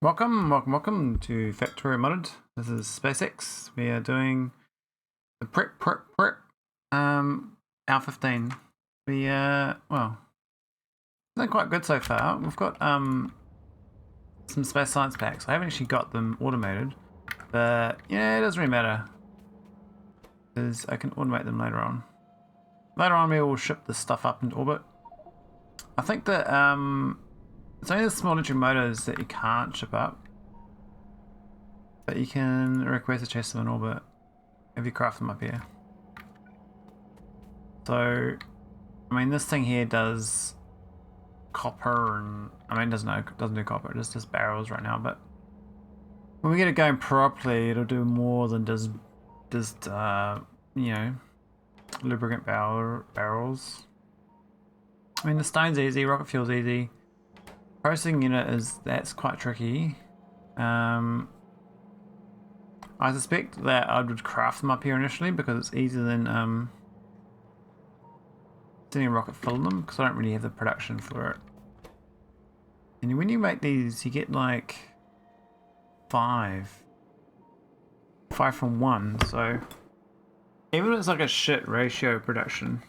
Welcome to Factorio Modded. This is SpaceX. We are doing the prep. Hour 15. Well, it's been quite good so far. We've got some space science packs. I haven't actually got them automated, but yeah, it doesn't really matter because I can automate them later on. Later on, we will ship this stuff up into orbit. I think that it's only the small electric motors that you can't ship up, but you can request to chase them in orbit if you craft them up here. So, I mean, this thing here does copper, and I mean, doesn't do copper. It just does barrels right now. But when we get it going properly, it'll do more than just you know, lubricant barrels. I mean, the stone's easy, rocket fuel's easy. Processing unit that's quite tricky. I suspect that I would craft them up here initially because it's easier than sending a rocket full of them, because I don't really have the production for it. And when you make these, you get like 5 from 1, so even if it's like a shit ratio production,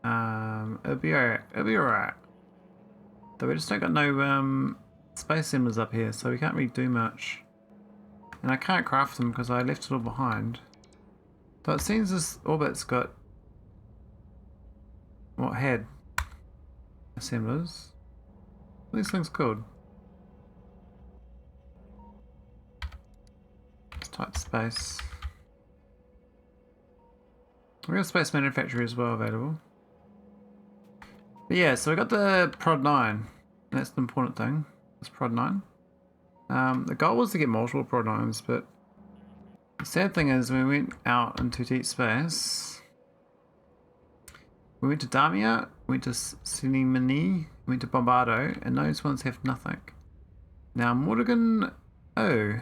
it'll be alright. So we just don't got no space assemblers up here, so we can't really do much. And I can't craft them because I left it all behind. So it seems this orbit's got had assemblers. What are these things called? Let's type space. We got space manufacturer as well available. But yeah, so we got the Prod 9. That's the important thing. It's Prod 9. The goal was to get multiple Prod 9s, but the sad thing is when we went out into deep space, we went to Damia, went to Sinemini, went to Bombardo, and those ones have nothing. Now Mordigan, oh,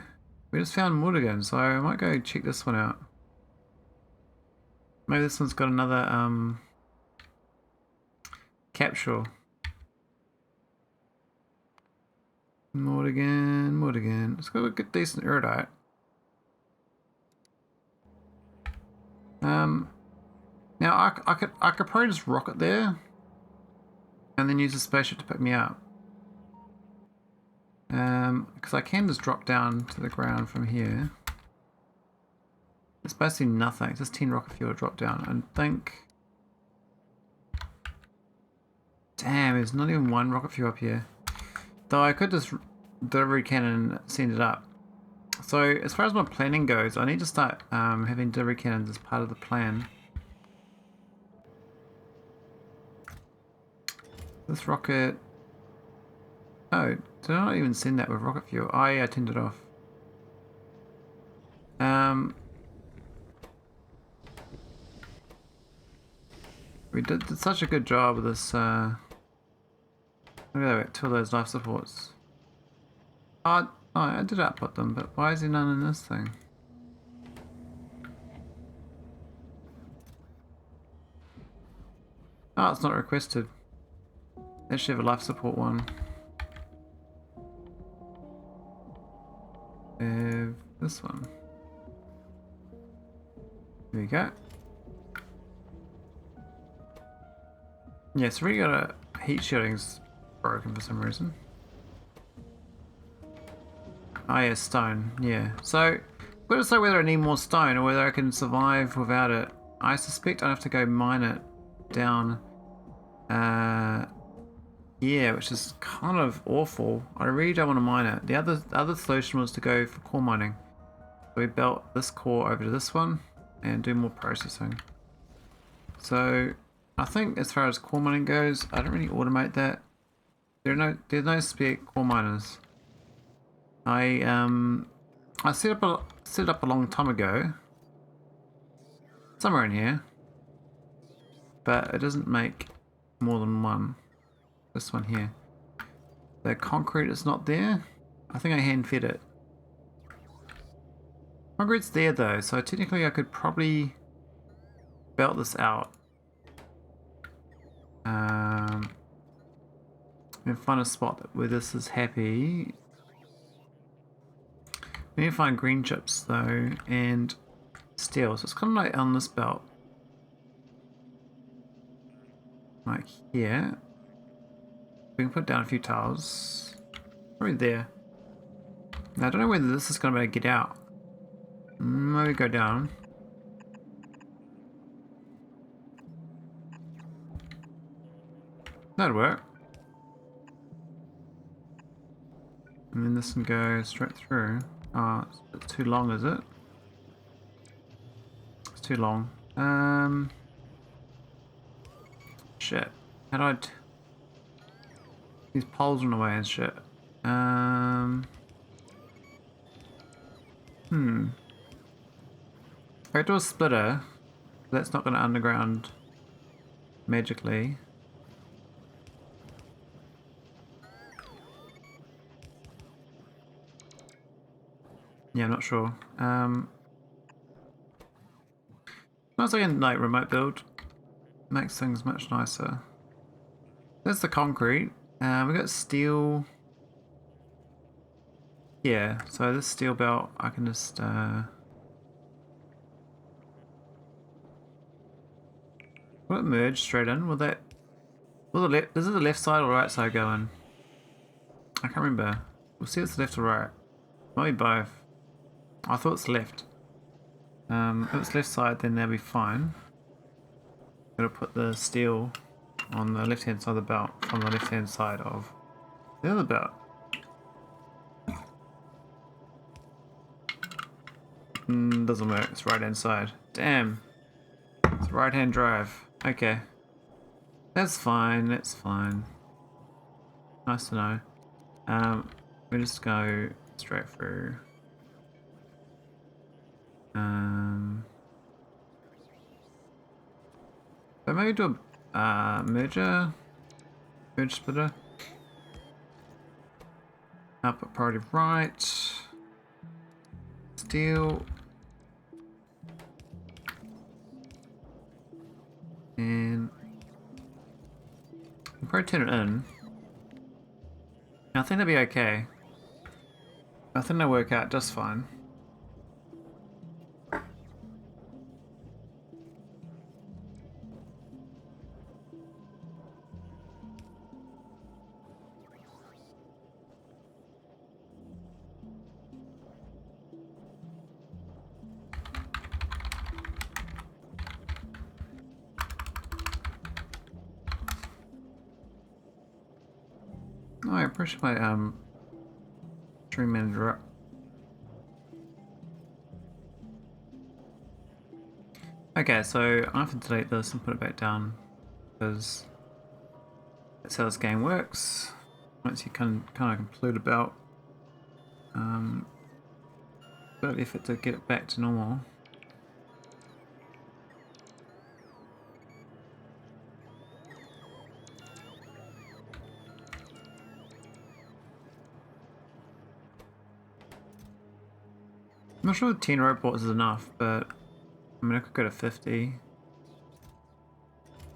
we just found Mordigan, so I might go check this one out. Maybe this one's got another capsule. Mordigan. It's got a good decent erudite. Now I could probably just rocket there and then use a spaceship to pick me up. Because I can just drop down to the ground from here. It's basically nothing, just 10 rocket fuel drop down and think. Damn, there's not even one rocket fuel up here. Though I could just delivery cannon send it up. So as far as my planning goes, I need to start having delivery cannons as part of the plan. This rocket... Oh, did I not even send that with rocket fuel? Oh yeah, I turned it off. We did such a good job with this, look at that, 2 of those life supports. Oh, I did output them, but why is there none in this thing? Oh, it's not requested. They should have a life support one. This one. There you go. Yeah, so we got a heat shielding's broken for some reason. Oh yeah, stone, yeah. So, I'm going to decide whether I need more stone or whether I can survive without it. I suspect I'd have to go mine it down. Yeah, which is kind of awful. I really don't want to mine it. The other solution was to go for core mining. So we built this core over to this one and do more processing. So, I think as far as core mining goes, I don't really automate that. There's no spare core miners. I set it up a long time ago, somewhere in here, but it doesn't make more than one. This one here. The concrete is not there. I think I hand fed it. Concrete's there though, so technically I could probably belt this out. And find a spot where this is happy. We need to find green chips though, and steel. So it's kind of like on this belt. Like here. We can put down a few tiles. Probably there. Now, I don't know whether this is going to be able to get out. Maybe go down. That'd work. And then this can go straight through. Oh, it's too long, is it? It's too long. Shit. How do I... These poles in the way and shit. If I do a splitter, that's not going to underground magically. Yeah, I'm not sure. Once I can like remote build, makes things much nicer. There's the concrete. We got steel. Yeah, so this steel belt I can just will it merge straight in? Will the left, is it the left side or right side go in? I can't remember. We'll see if it's left or right. Maybe both. I thought it's left. If it's left side, then that'll be fine. Gotta put the steel on the left hand side of the belt from the left hand side of the other belt. Doesn't work, it's right hand side. Damn. It's right hand drive. Okay. That's fine, that's fine. Nice to know. We just go straight through. But maybe do a merge splitter. Output priority right. Steel. And we'll probably turn it in. I think that'll be okay. I think that'll work out just fine. Oh, I appreciate my stream manager up. Okay, so I have to delete this and put it back down because that's how this game works. Once you kind of conclude a belt, bit of effort to get it back to normal. I'm not sure 10 robots is enough, but I mean I could go to 50.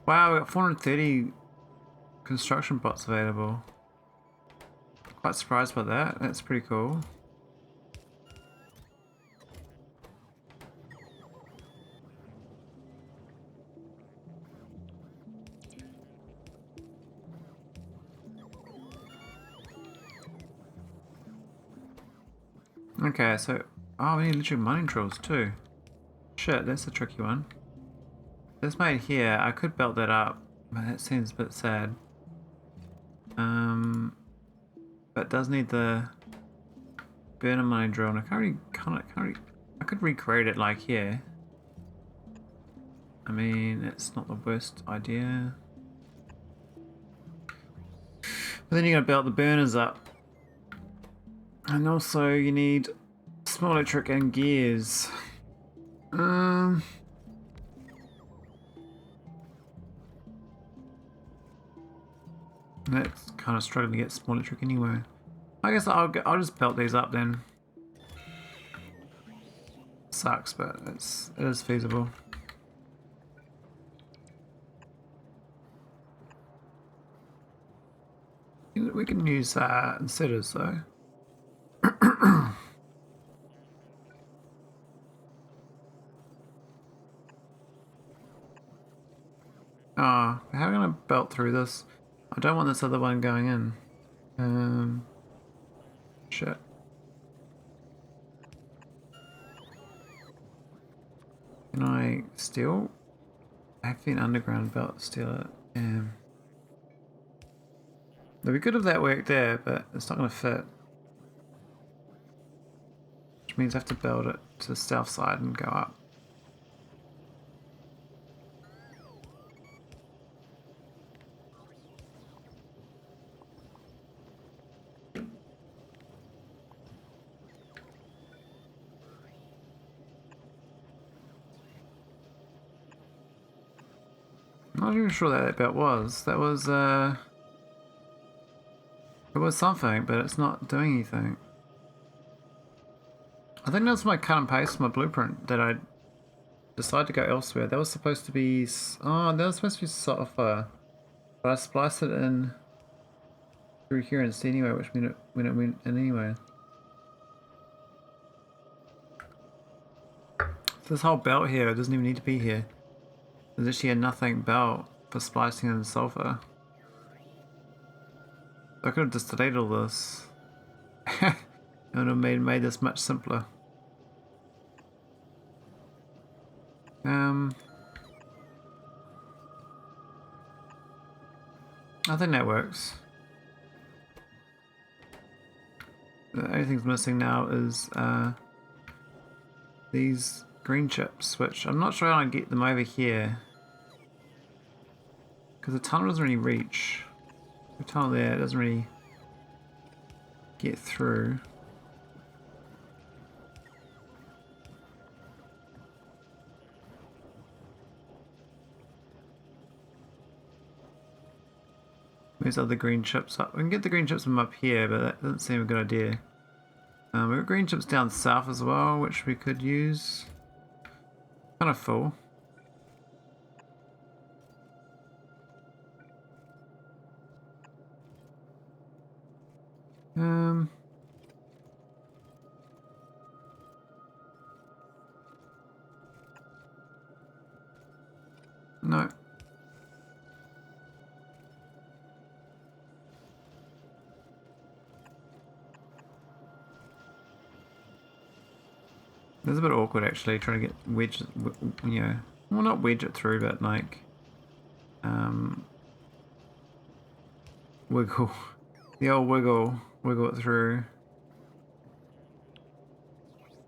Wow, we got 430 construction bots available. Quite surprised by that, that's pretty cool. Okay, so oh, we need literally mining drills too. Shit, that's a tricky one. This made here, I could belt that up, but that seems a bit sad. But it does need the burner mining drill, and I could recreate it like here. I mean, it's not the worst idea. But then you gotta belt the burners up. And also you need small electric and gears. That's kind of struggling to get small electric anyway. I guess I'll just belt these up then. Sucks, but it is feasible. We can use insetters though. through this. I don't want this other one going in. Shit. Can I steal? I have an underground belt to steal it. It'd be good if that worked there, but it's not going to fit. Which means I have to build it to the south side and go up. I'm not even sure what that belt was. That was, it was something, but it's not doing anything. I think that's my cut and paste, my blueprint, that I decided to go elsewhere. That was supposed to be... Oh, that was supposed to be sulfur. But I spliced it in through here instead anyway, which meant it went in anyway. So this whole belt here doesn't even need to be here. There's actually a nothing belt for splicing in sulfur. I could have just deleted all this. It would have made this much simpler. I think that works. The only thing's missing now is these green chips, which I'm not sure how I get them over here. Because the tunnel doesn't really reach. The tunnel there doesn't really get through. These other green chips up. We can get the green chips from up here, but that doesn't seem a good idea. We've got green chips down south as well, which we could use. Kind of full. No. It's a bit awkward actually, trying to get wedge, you know, well not wedge it through, but like, wiggle, the old wiggle it through.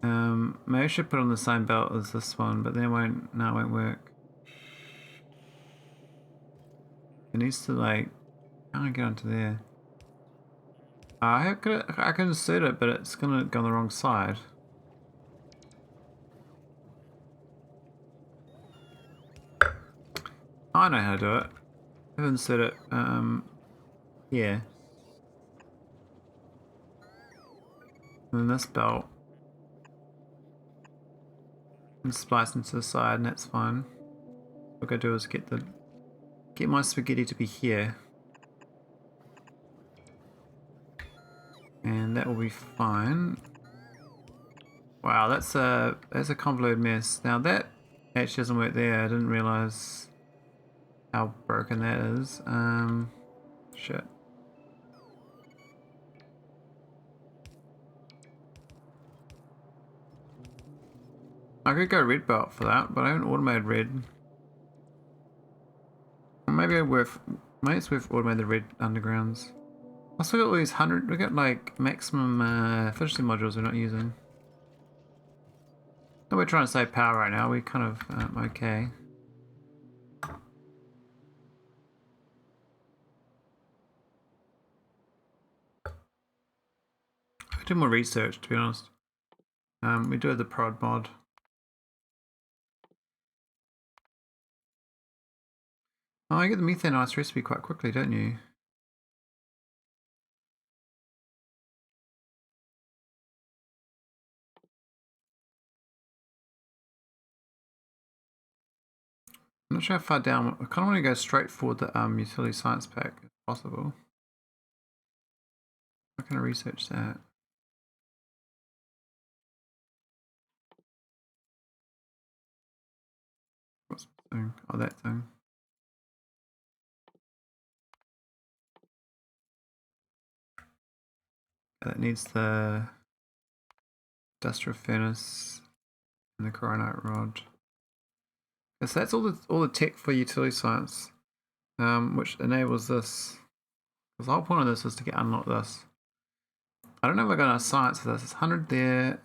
Maybe I should put on the same belt as this one, but then it won't work. It needs to like, I can't get onto there. I can insert it, but it's gonna go on the wrong side. I know how to do it. I've inserted it, here. And then this belt. And splice into the side, and that's fine. What I do is get my spaghetti to be here. And that will be fine. Wow, that's a convoluted mess. Now that actually doesn't work there. I didn't realize how broken that is. Shit. I could go red belt for that, but I haven't automated red. Maybe it's worth automating the red undergrounds. I still got all these 100, we got like maximum efficiency modules we're not using. No, we're trying to save power right now, we kind of okay. I do more research, to be honest. We do have the prod mod. Oh, you get the methane ice recipe quite quickly, don't you? I'm not sure how far down. I kind of want to go straight for the utility science pack if possible. I'm going to research that. What's the thing? Oh, that thing. That needs the industrial furnace and the coronite rod. Okay, so that's all the tech for utility science, which enables this. Because the whole point of this is to get unlock this. I don't know if we're going to science for this. It's 100 there.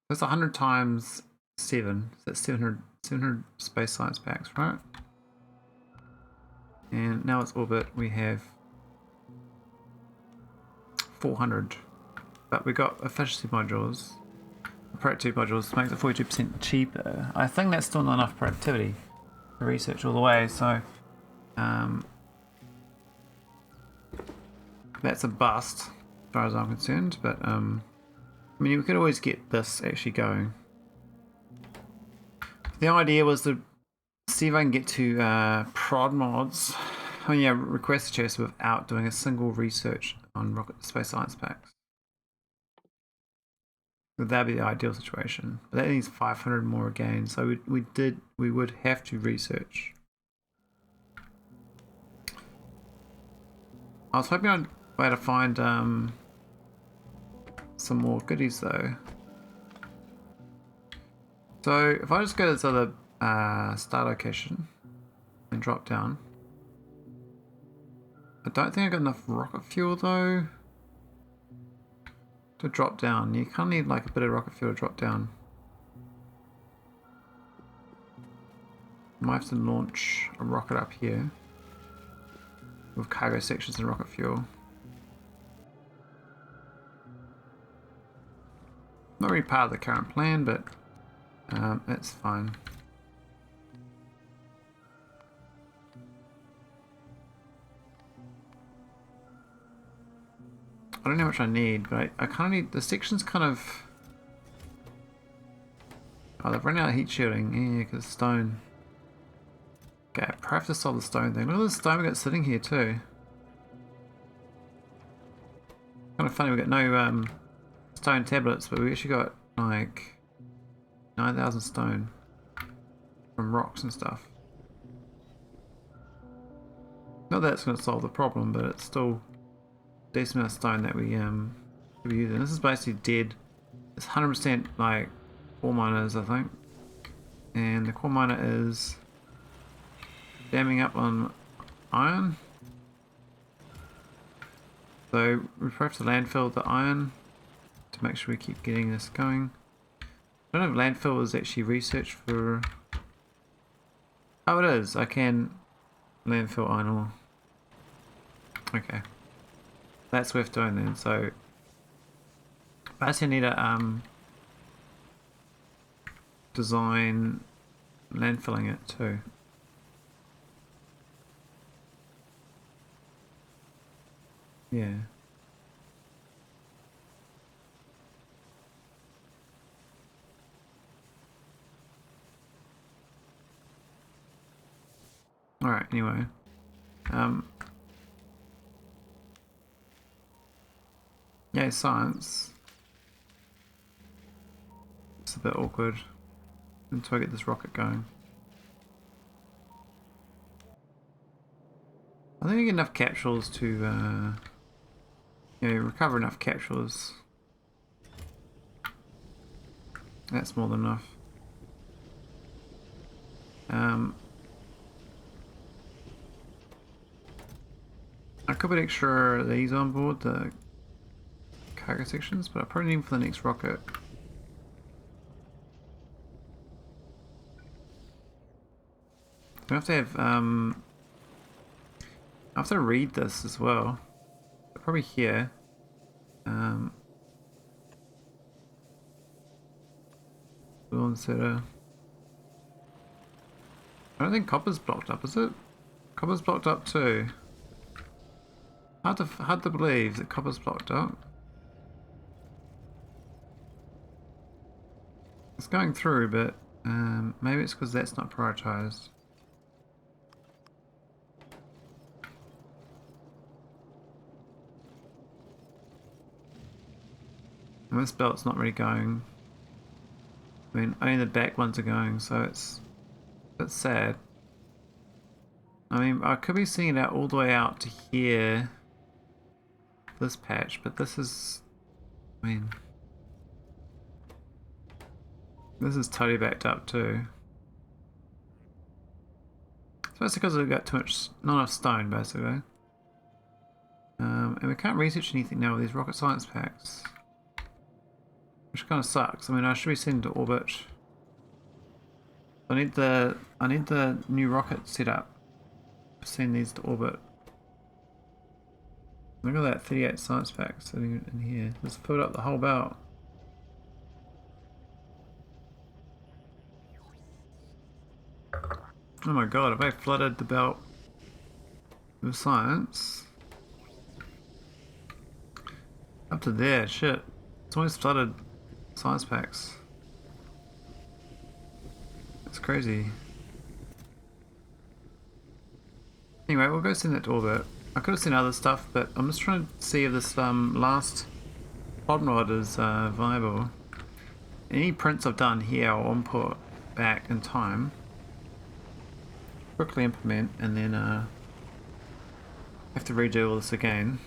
That's 100 times 7. So that's 700 space science packs, right? And now it's orbit. We have 400. But we got efficiency modules. Productivity modules makes it 42% cheaper. I think that's still not enough productivity to research all the way, so that's a bust as far as I'm concerned, but I mean, we could always get this actually going. The idea was to see if I can get to prod mods. Oh yeah, request the chest without doing a single research on rocket space science packs. That'd be the ideal situation. But that needs 500 more again, so we would have to research. I was hoping I'd be able to find some more goodies though. So if I just go to this other star location and drop down, I don't think I got enough rocket fuel though to drop down. You kind of need like a bit of rocket fuel to drop down. Might have to launch a rocket up here with cargo sections and rocket fuel. Not really part of the current plan, but that's fine. I don't know how much I need, but I kind of need the sections kind of. Oh, they've run out of heat shielding. Yeah, because stone. Okay, I probably have to solve the stone thing. Look at the stone we got sitting here too. Kind of funny, we got no stone tablets, but we actually got like 9,000 stone from rocks and stuff. Not that it's going to solve the problem, but it's still a decent amount of stone that we could be using. This is basically dead. It's 100% like core miners, I think, and the core miner is damming up on iron. So we probably have to landfill the iron to make sure we keep getting this going. I don't know if landfill is actually research for. Oh, it is. I can landfill iron ore. Okay, that's worth doing then. So basically, I need to design landfilling it too. Yeah. Alright, anyway. Yeah, science. It's a bit awkward until I get this rocket going. I think I get enough capsules to recover enough capsules. That's more than enough. I could put extra of these on board, the cargo sections, but I probably need them for the next rocket. I have to have I have to read this as well. Probably here. We'll insert a. I don't think copper's blocked up, is it? Copper's blocked up too. Hard to believe that copper's blocked up. It's going through, but maybe it's because that's not prioritized. And this belt's not really going. I mean, only the back ones are going, so it's a bit sad. I mean, I could be seeing it out all the way out to here. this patch, but this is, I mean, this is totally backed up too. So that's because we've got too much, not enough stone basically. And we can't research anything now with these rocket science packs, which kind of sucks. I mean, I should be sent to orbit. I need the new rocket set up to send these to orbit. Look at that, 38 science packs sitting in here. Just filled up the whole belt. Oh my god, have I flooded the belt with science? Up to there, shit. It's almost flooded science packs. It's crazy. Anyway, we'll go send that to orbit. I could have seen other stuff, but I'm just trying to see if this last pod mod is viable. Any prints I've done here I'll import back in time. Quickly implement and then have to redo all this again.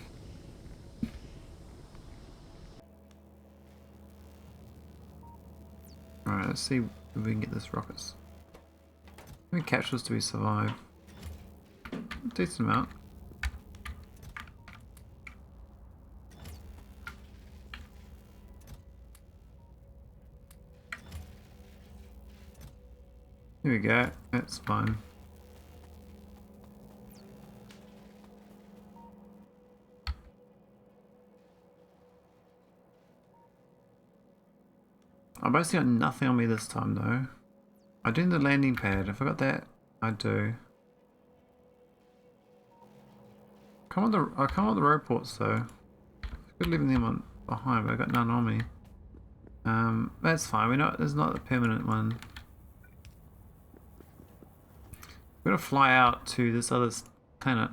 Alright, let's see if we can get this rockets. How many capsules do we survive? Decent amount. Here we go, that's fine. I basically got nothing on me this time though. I do the landing pad, I forgot that. I do. I come on the roports though. Good leaving them on behind, but I got none on me. That's fine. There's not a permanent one. We're gonna fly out to this other planet.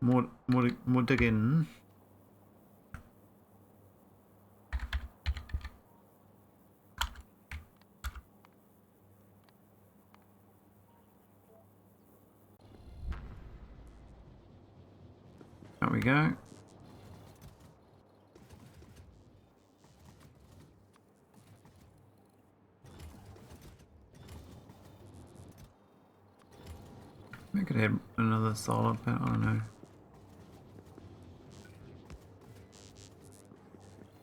More digging. There we go. We could have another solar panel, I don't know.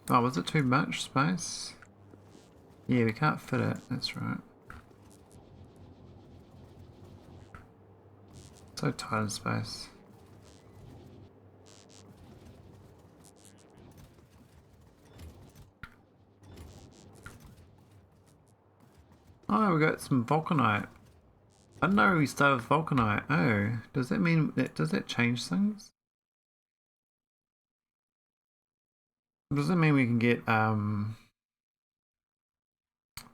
Oh, was it too much space? Yeah, we can't fit it, that's right. So tight in space. Oh, we got some vulcanite. I didn't know we started with vulcanite. Oh, does that mean that, does that change things? Does that mean we can get the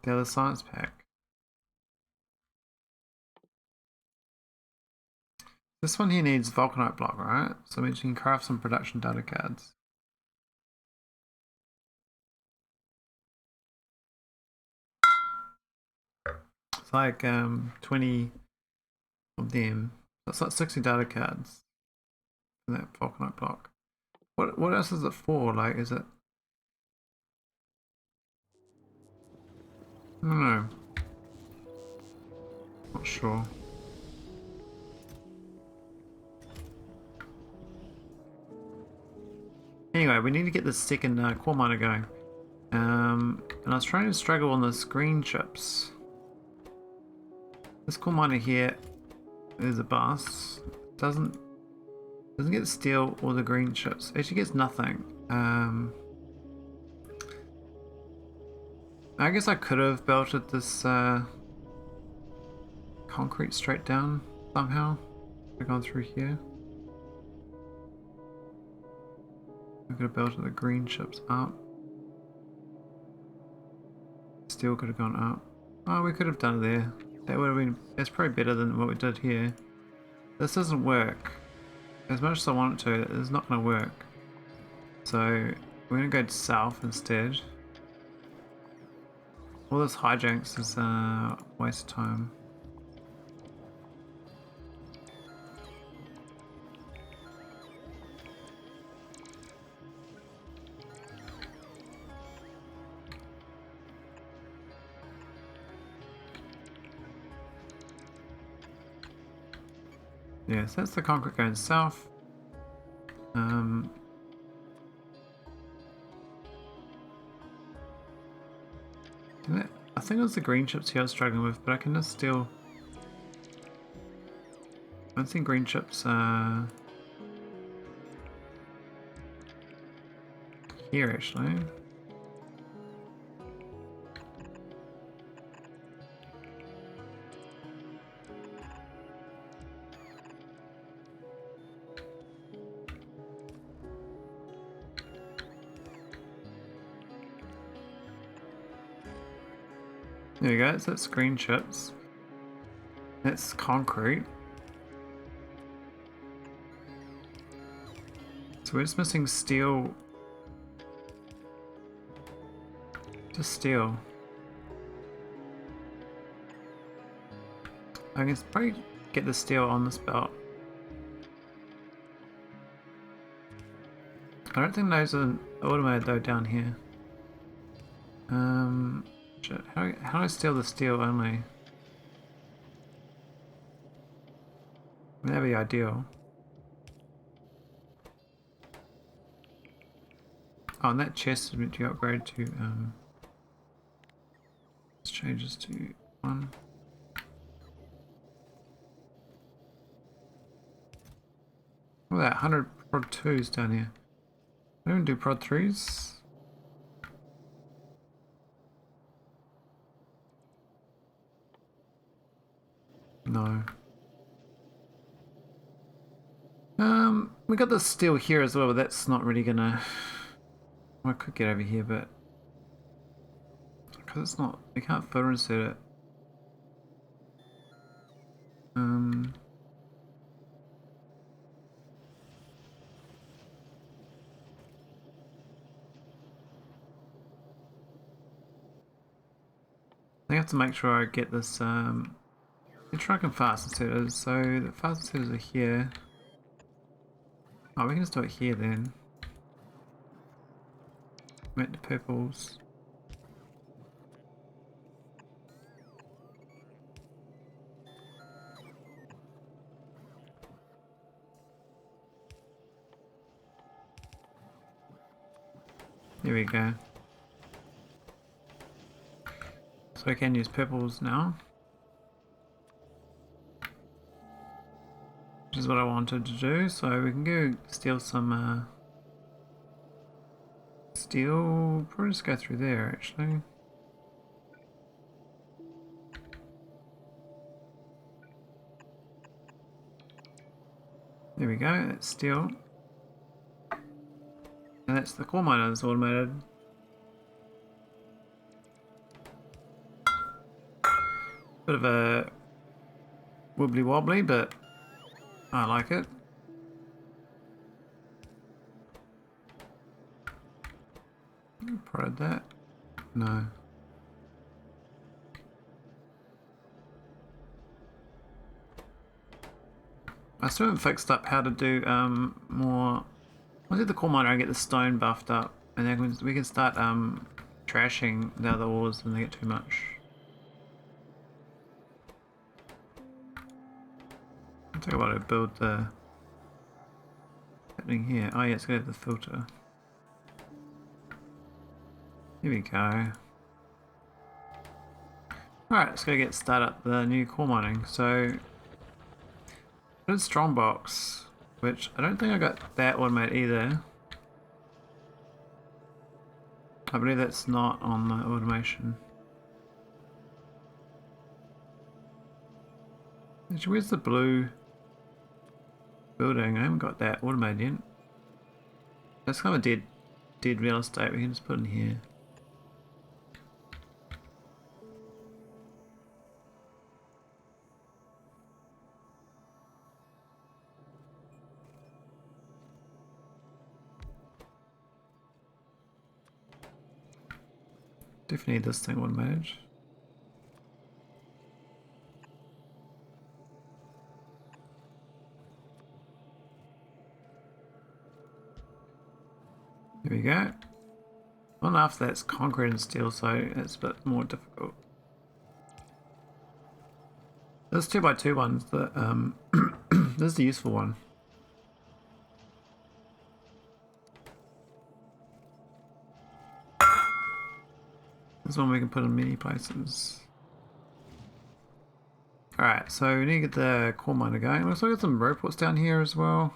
other science pack? This one here needs vulcanite block, right? So we can craft some production data cards. It's like 20 of them. That's like 60 data cards for that vulcanite block. What else is it for? Like, is it? I don't know. Not sure. Anyway, we need to get this second core miner going. And I was trying to struggle on the green chips. This core miner here is a bus. Doesn't get steel or the green chips. Actually gets nothing. I guess I could have belted this concrete straight down somehow. I've gone through here. I could have belted the green chips up. Steel could have gone up. Oh, we could have done it there. That would have been. That's probably better than what we did here. This doesn't work. As much as I want it to, it's not going to work. So we're going to go south instead. All this hijinks is a waste of time. Yeah, so that's the concrete going south. I think it was the green chips here I was struggling with, but I can just still... I don't think green chips are here actually. There we go, so that's green chips. That's concrete. So we're just missing steel. Just steel. I can probably get the steel on this belt. I don't think those are automated though down here. Shit. How do I steal the steel only? That'd be ideal. Oh, and that chest is meant to upgrade to let's change this to 1. Look at that, 100 prod 2s down here. I don't do prod 3s. No. We got the steel here as well, but that's not really gonna... Well, I could get over here, but... Because it's not... We can't photo insert it. I have to make sure I get this, the truck and fast inserters. So the fast inserters are here. Oh, we can just do it here then. Make the purples. There we go. So I can use purples now. Which is what I wanted to do, so we can go steal some steel. Probably just go through there actually. There we go, that's steel. And that's the coal miner that's automated. Bit of a wibbly wobbly, but I like it. Prodded that? No. I still haven't fixed up how to do more. I'll do the coal miner and get the stone buffed up, and then we can start trashing the other ores when they get too much. I'll tell you what, I build the happening here. Oh yeah, it's gonna have the filter. Here we go. Alright, let's go get started up the new coal mining. So, there's Strongbox, which I don't think I got that automated either. I believe that's not on the automation. Actually, where's the blue building? I haven't got that automated yet. That's kind of dead real estate. We can just put in here. Definitely need this thing automated. There we go. Well, after that's concrete and steel, so it's a bit more difficult. Those 2x2 ones that This is a useful one. This one we can put in many places. Alright, so we need to get the core miner going. Looks like we got some robots down here as well.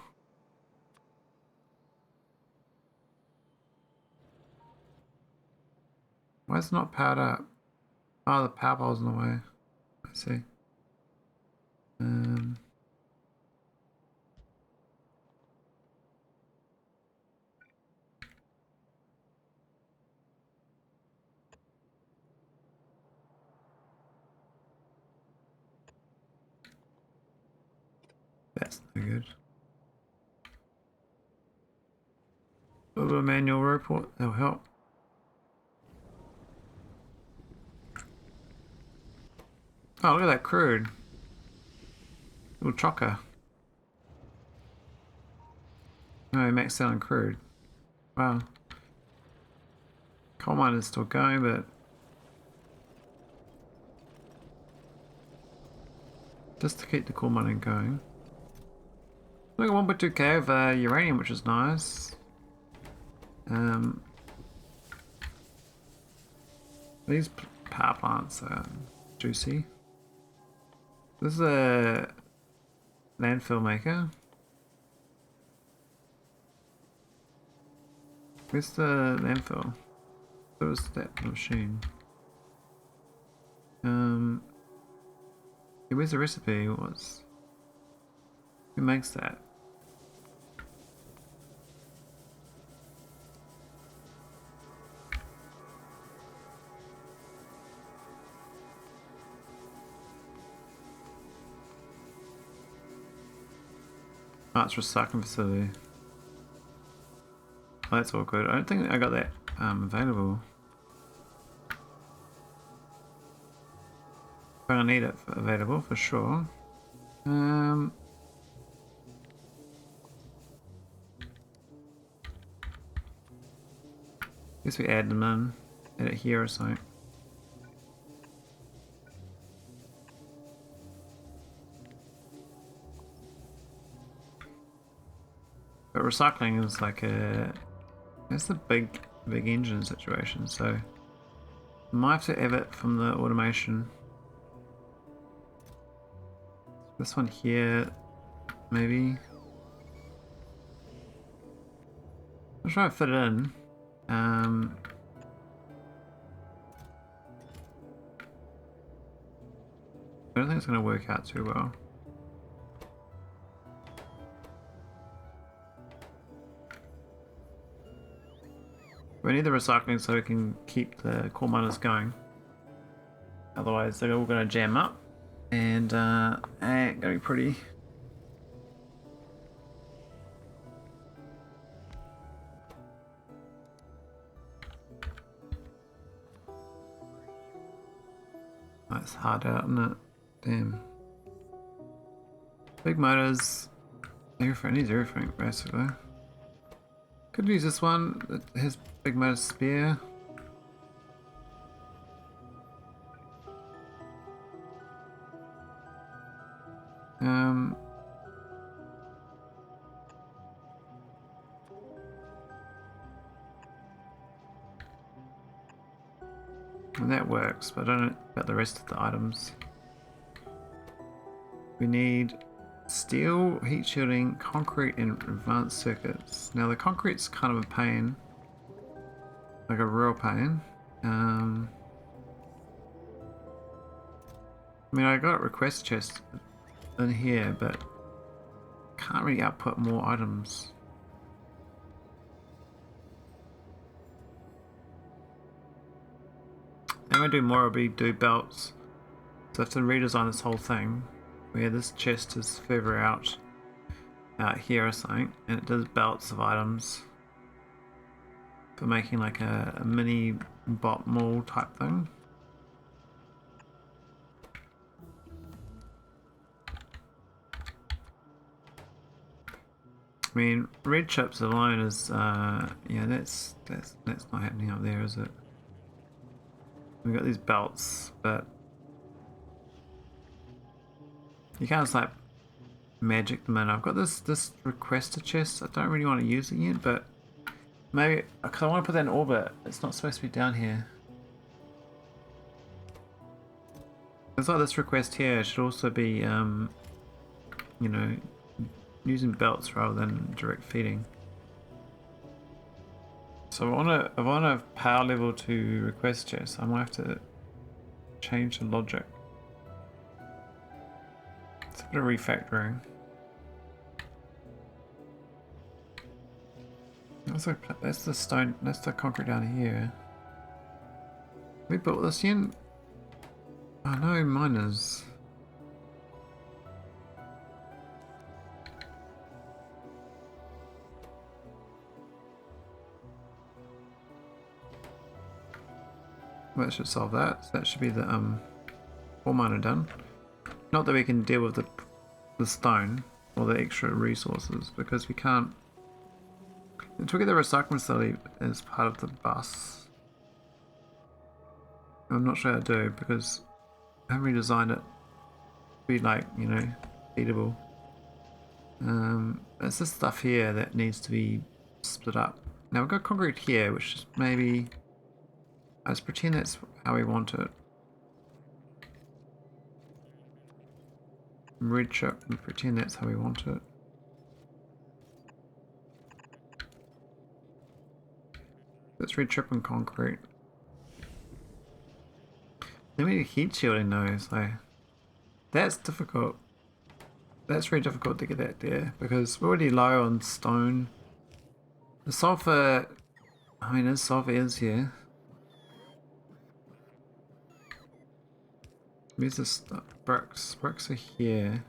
Why is it not powered up? Oh, the power pole's in the way. I see. That's no good. A little bit of manual report, that'll help. Oh, look at that crude. Little chocker. No, he maxed out on crude. Wow. Coal mine is still going, but just to keep the coal mining going. Look at 1.2k of uranium, which is nice. These power plants are juicy. This is a landfill maker. Where's the landfill? What was that machine? Where's the recipe? Who makes that? Oh, it's recycling facility. Oh, that's all good. I don't think I got that available. But I need it available for sure. Guess we add them in. Add it here or something. But recycling is like it's a big engine situation, so I might have to have it from the automation. This one here, maybe. I'll try to fit it in. I don't think it's going to work out too well. We need the recycling so we can keep the core miners going. Otherwise they're all going to jam up and ain't going to be pretty. Oh, it's hard out, isn't it? Damn. Big motors. Everything needs everything basically. Could use this one that has big motor spare. And that works, but I don't know about the rest of the items. We need steel, heat shielding, concrete, and advanced circuits. Now the concrete's kind of a pain. Like a real pain. I mean, I got a request chest in here, but can't really output more items. And we do more, we do belts. So I have to redesign this whole thing. Where this chest is further out here or something, and it does belts of items for making like a mini bot mall type thing. I mean, red chips alone is yeah, that's not happening up there, is it? We've got these belts, but you can't just like magic at the minute. I've got this requester chest. I don't really want to use it yet, but maybe because I want to put that in orbit. It's not supposed to be down here. It's like this request here should also be, you know, using belts rather than direct feeding. So if I want to power level to request chest, I might have to change the logic. It's a bit of refactoring. That's the stone, that's the concrete down here. We built this in? Oh no, miners. Well, that should solve that. So that should be the ore miner done. Not that we can deal with the stone or the extra resources because we can't. Until we get the recycling facility as part of the bus. I'm not sure how to do because I haven't redesigned it to be like, you know, feasible. It's this stuff here that needs to be split up. Now we've got concrete here, which is maybe. Let's pretend that's how we want it. Red chip and pretend that's how we want it. Let's red chip and concrete. Then we need heat shielding though, so that's difficult. That's very difficult to get that there because we're already low on stone. The sulfur, I mean, there's sulfur is here. Where's the stuff? Bricks. Bricks are here.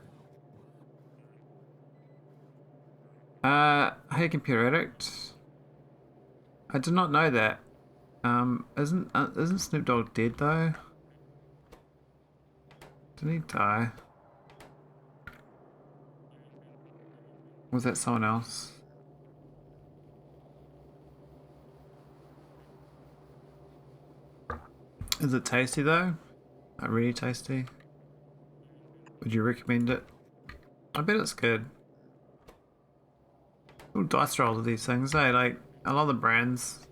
Hey computer addict. I did not know that. Isn't Snoop Dogg dead though? Didn't he die? Was that someone else? Is it tasty though? Not really tasty. Would you recommend it? I bet it's good. Little dice rolls of these things, eh? Like a lot of the brands,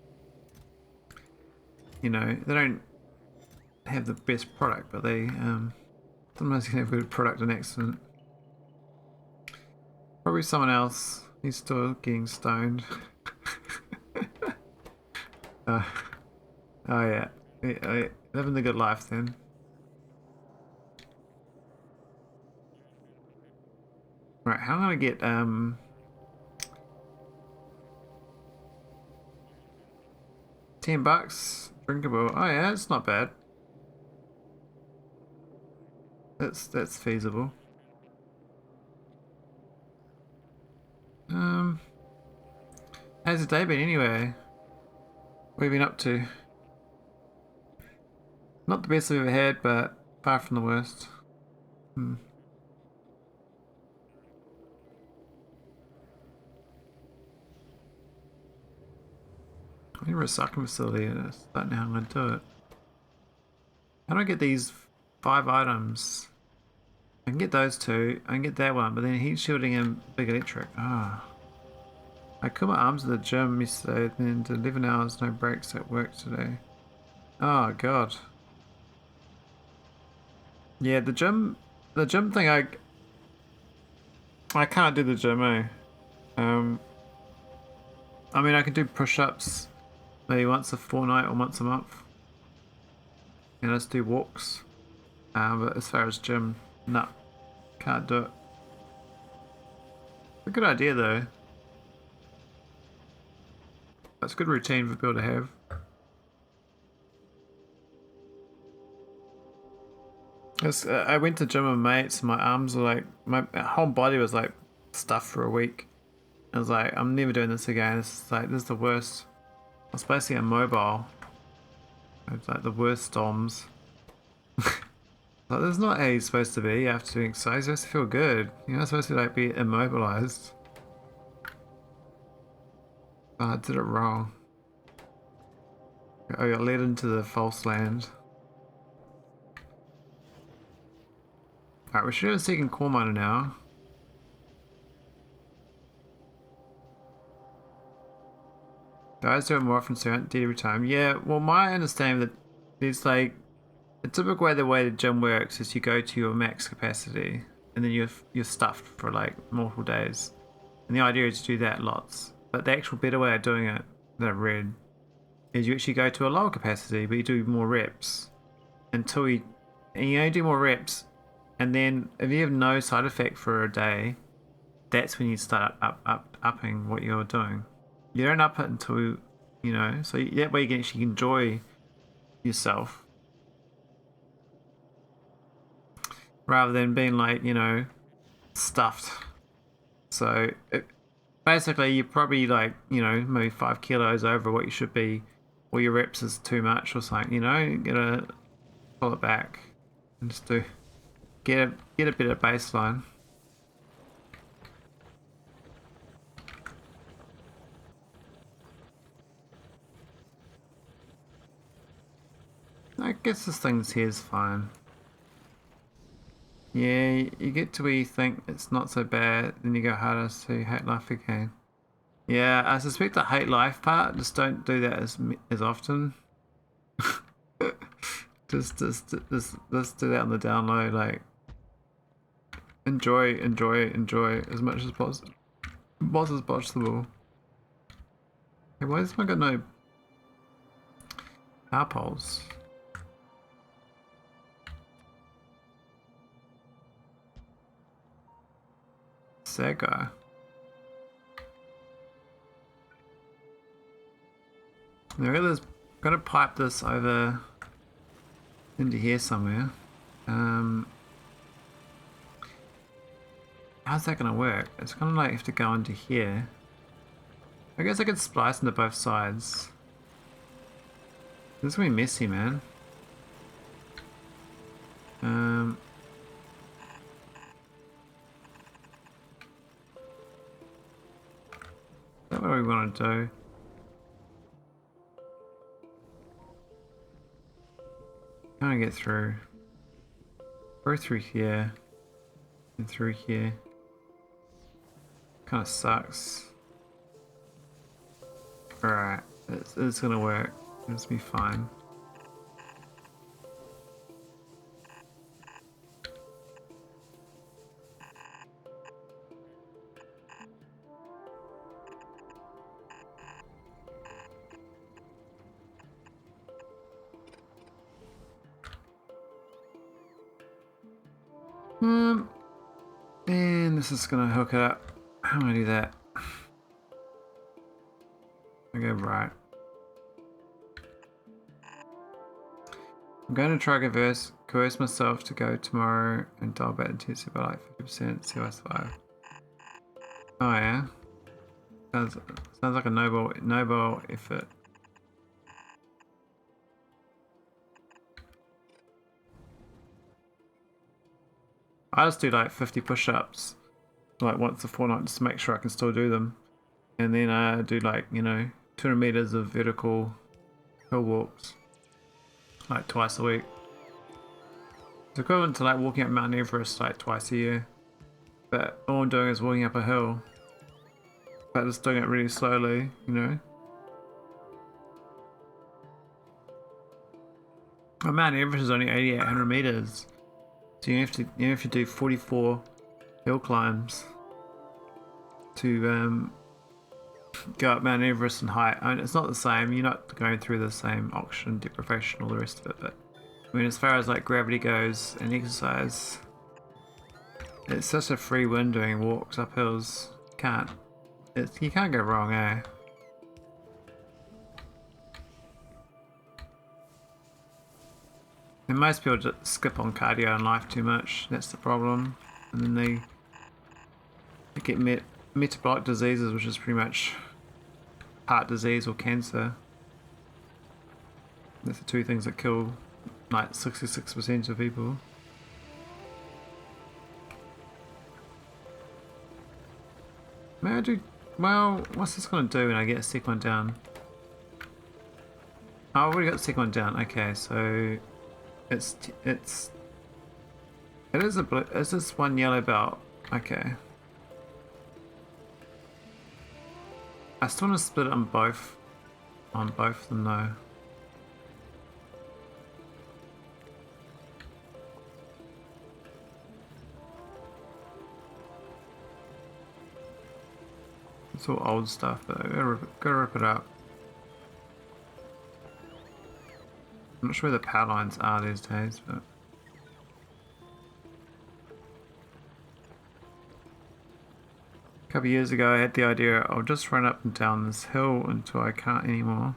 you know, they don't have the best product, but they sometimes can have good product and excellent. Probably someone else. He's still getting stoned. Oh yeah. Living the good life then. Right, how am I gonna get $10 drinkable? Oh yeah, it's not bad. That's feasible. How's the day been anyway? What have you been up to? Not the best we've ever had, but far from the worst. I need a recycling facility. I don't know how I'm gonna do it. How do I get these 5 items? I can get those 2. I can get that one, but then heat shielding and big electric. Ah. I cut my arms at the gym yesterday, then did 11 hours, no breaks at work today. Oh god. Yeah, the gym thing, I can't do the gym, eh? I mean, I can do push-ups maybe once a fortnight or once a month. And let's do walks. But as far as gym, no, can't do it. It's a good idea though. That's a good routine for people to have. I went to gym with mates and my arms were like, my whole body was like stuffed for a week. I was like, I'm never doing this again. This is the worst. I was basically immobile. It's like the worst storms. Like, that's not how you're supposed to be after doing exercise. You're supposed to feel good. You're not supposed to like be immobilized. Oh, I did it wrong. I got led into the false land. Alright, we should have a second core miner now. Guys do it more often, so you don't do it every time. Yeah, well, my understanding that there's like a typical way the gym works is you go to your max capacity and then you're stuffed for like multiple days. And the idea is to do that lots. But the actual better way of doing it that I've read is you actually go to a lower capacity, but you do more reps until you only do more reps. And then if you have no side effect for a day, that's when you start upping what you're doing. You don't up it until, you know, so that way you can actually enjoy yourself rather than being like, you know, stuffed. So basically you're probably like, you know, maybe 5 kilos over what you should be, or your reps is too much or something, you know. You gotta pull it back and just get a bit of baseline. I guess this thing's here is fine. Yeah, you get to where you think it's not so bad, then you go harder to hate life again. Yeah, I suspect the hate life part, just don't do that as often. just do that on the down low, like enjoy as much as possible. Hey, why has this one got no power poles? Sad guy. Now gotta pipe this over into here somewhere. How's that gonna work? It's gonna like have to go into here. I guess I could splice into both sides. This is gonna be messy, man. Is that what we want to do? Can I get through? Go through here and through here. Kind of sucks. Alright, it's gonna work. It's gonna be fine. And this is gonna hook it up. How am I gonna do that? I go right. I'm going to try coerce myself to go tomorrow and dial back intensity by like 50%, see how I survive. Oh yeah. Sounds like a noble effort. I just do like 50 push-ups like once a fortnight just to make sure I can still do them. And then I do like, you know, 200 meters of vertical hill walks like twice a week. It's equivalent to like walking up Mount Everest like twice a year. But all I'm doing is walking up a hill. But just doing it really slowly, you know. Mount Everest is only 8,800 meters. So you have to do 44 hill climbs to go up Mount Everest in height. I mean, it's not the same. You're not going through the same oxygen deprivation, all the rest of it. But I mean, as far as like gravity goes and exercise, it's such a free wind doing walks up hills. You can't go wrong, eh? And most people just skip on cardio in life too much. That's the problem. And then they get metabolic diseases, which is pretty much heart disease or cancer. That's the two things that kill like 66% of people. Well, what's this gonna do when I get a second one down? Oh, I've already got the second one down. Okay, so it is a blue. Is this one yellow belt? Okay. I still want to split it on both on both of them though. It's all old stuff, but I gotta rip it up. I'm not sure where the power lines are these days, but a couple of years ago I had the idea I'll just run up and down this hill until I can't anymore.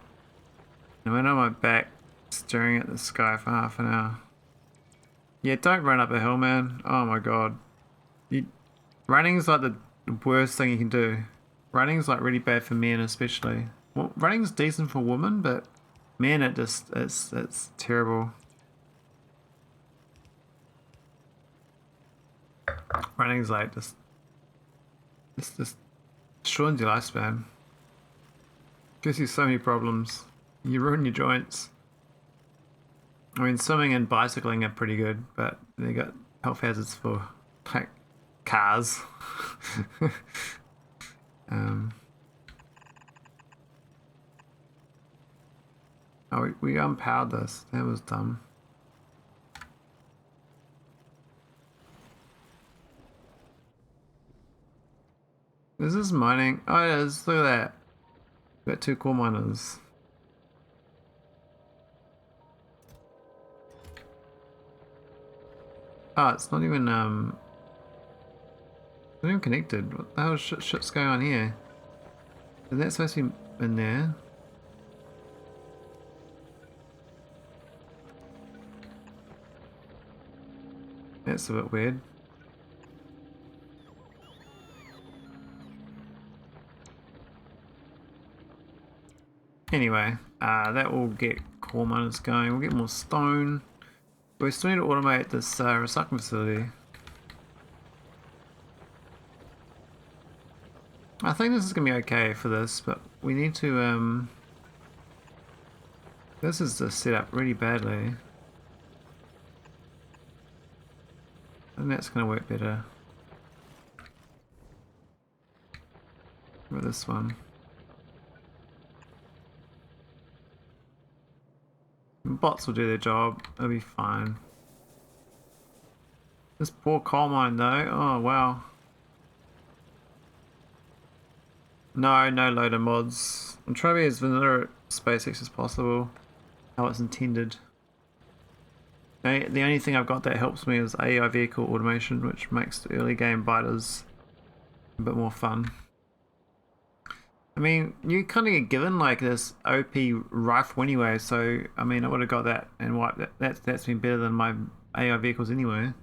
And I went on my back staring at the sky for half an hour. Yeah, don't run up a hill, man. Oh my god. Running's like the worst thing you can do. Running's like really bad for men especially. Well, running's decent for women, but men it's terrible. Running's like just shortens your lifespan. Gives you so many problems. You ruin your joints. I mean, swimming and bicycling are pretty good, but they got health hazards for like cars. Oh, we unpowered this. That was dumb. Is this mining? Oh, it is. Look at that. We got 2 coal miners. Oh, it's not even connected. What the hell shit's going on here? Is that supposed to be in there? That's a bit weird. Anyway, that will get core miners going. We'll get more stone. We still need to automate this recycling facility. I think this is going to be okay for this, but we need to... this is just set up really badly. I think that's going to work better. With this one. Bots will do their job, it'll be fine. This poor coal mine though, oh wow. No loader mods. I'm trying to be as vanilla SpaceX as possible. How it's intended. The only thing I've got that helps me is AI vehicle automation, which makes the early game biters a bit more fun. I mean, you kind of get given like this OP rifle anyway, so I mean, I would have got that and wiped that. That's been better than my AI vehicles anyway.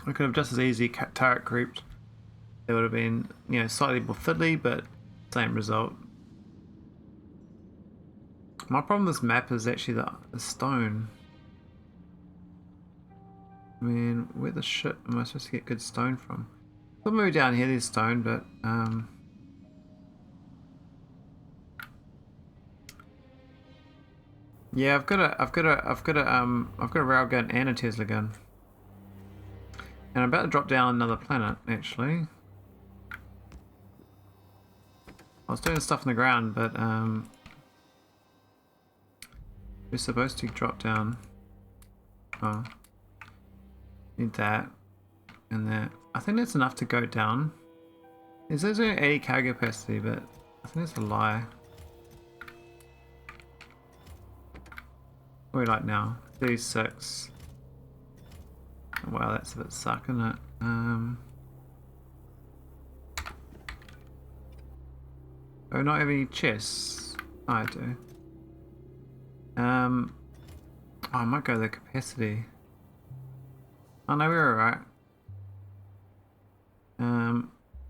I could have just as easily turret creeped. It would have been, you know, slightly more fiddly, but same result. My problem with this map is actually the stone. I mean, where the shit am I supposed to get good stone from? I'll move down here, there's stone, but yeah, I've got a railgun and a Tesla gun, and I'm about to drop down another planet. Actually, I was doing stuff on the ground, but we're supposed to drop down. Oh, need that and that. I think that's enough to go down. It says only 80 cargo capacity, but I think that's a lie. What are we like now? 36. Wow, that's a bit suck, isn't it? Oh, not have any chests? Oh, I do. Oh, I might go the capacity. Oh no, we're alright.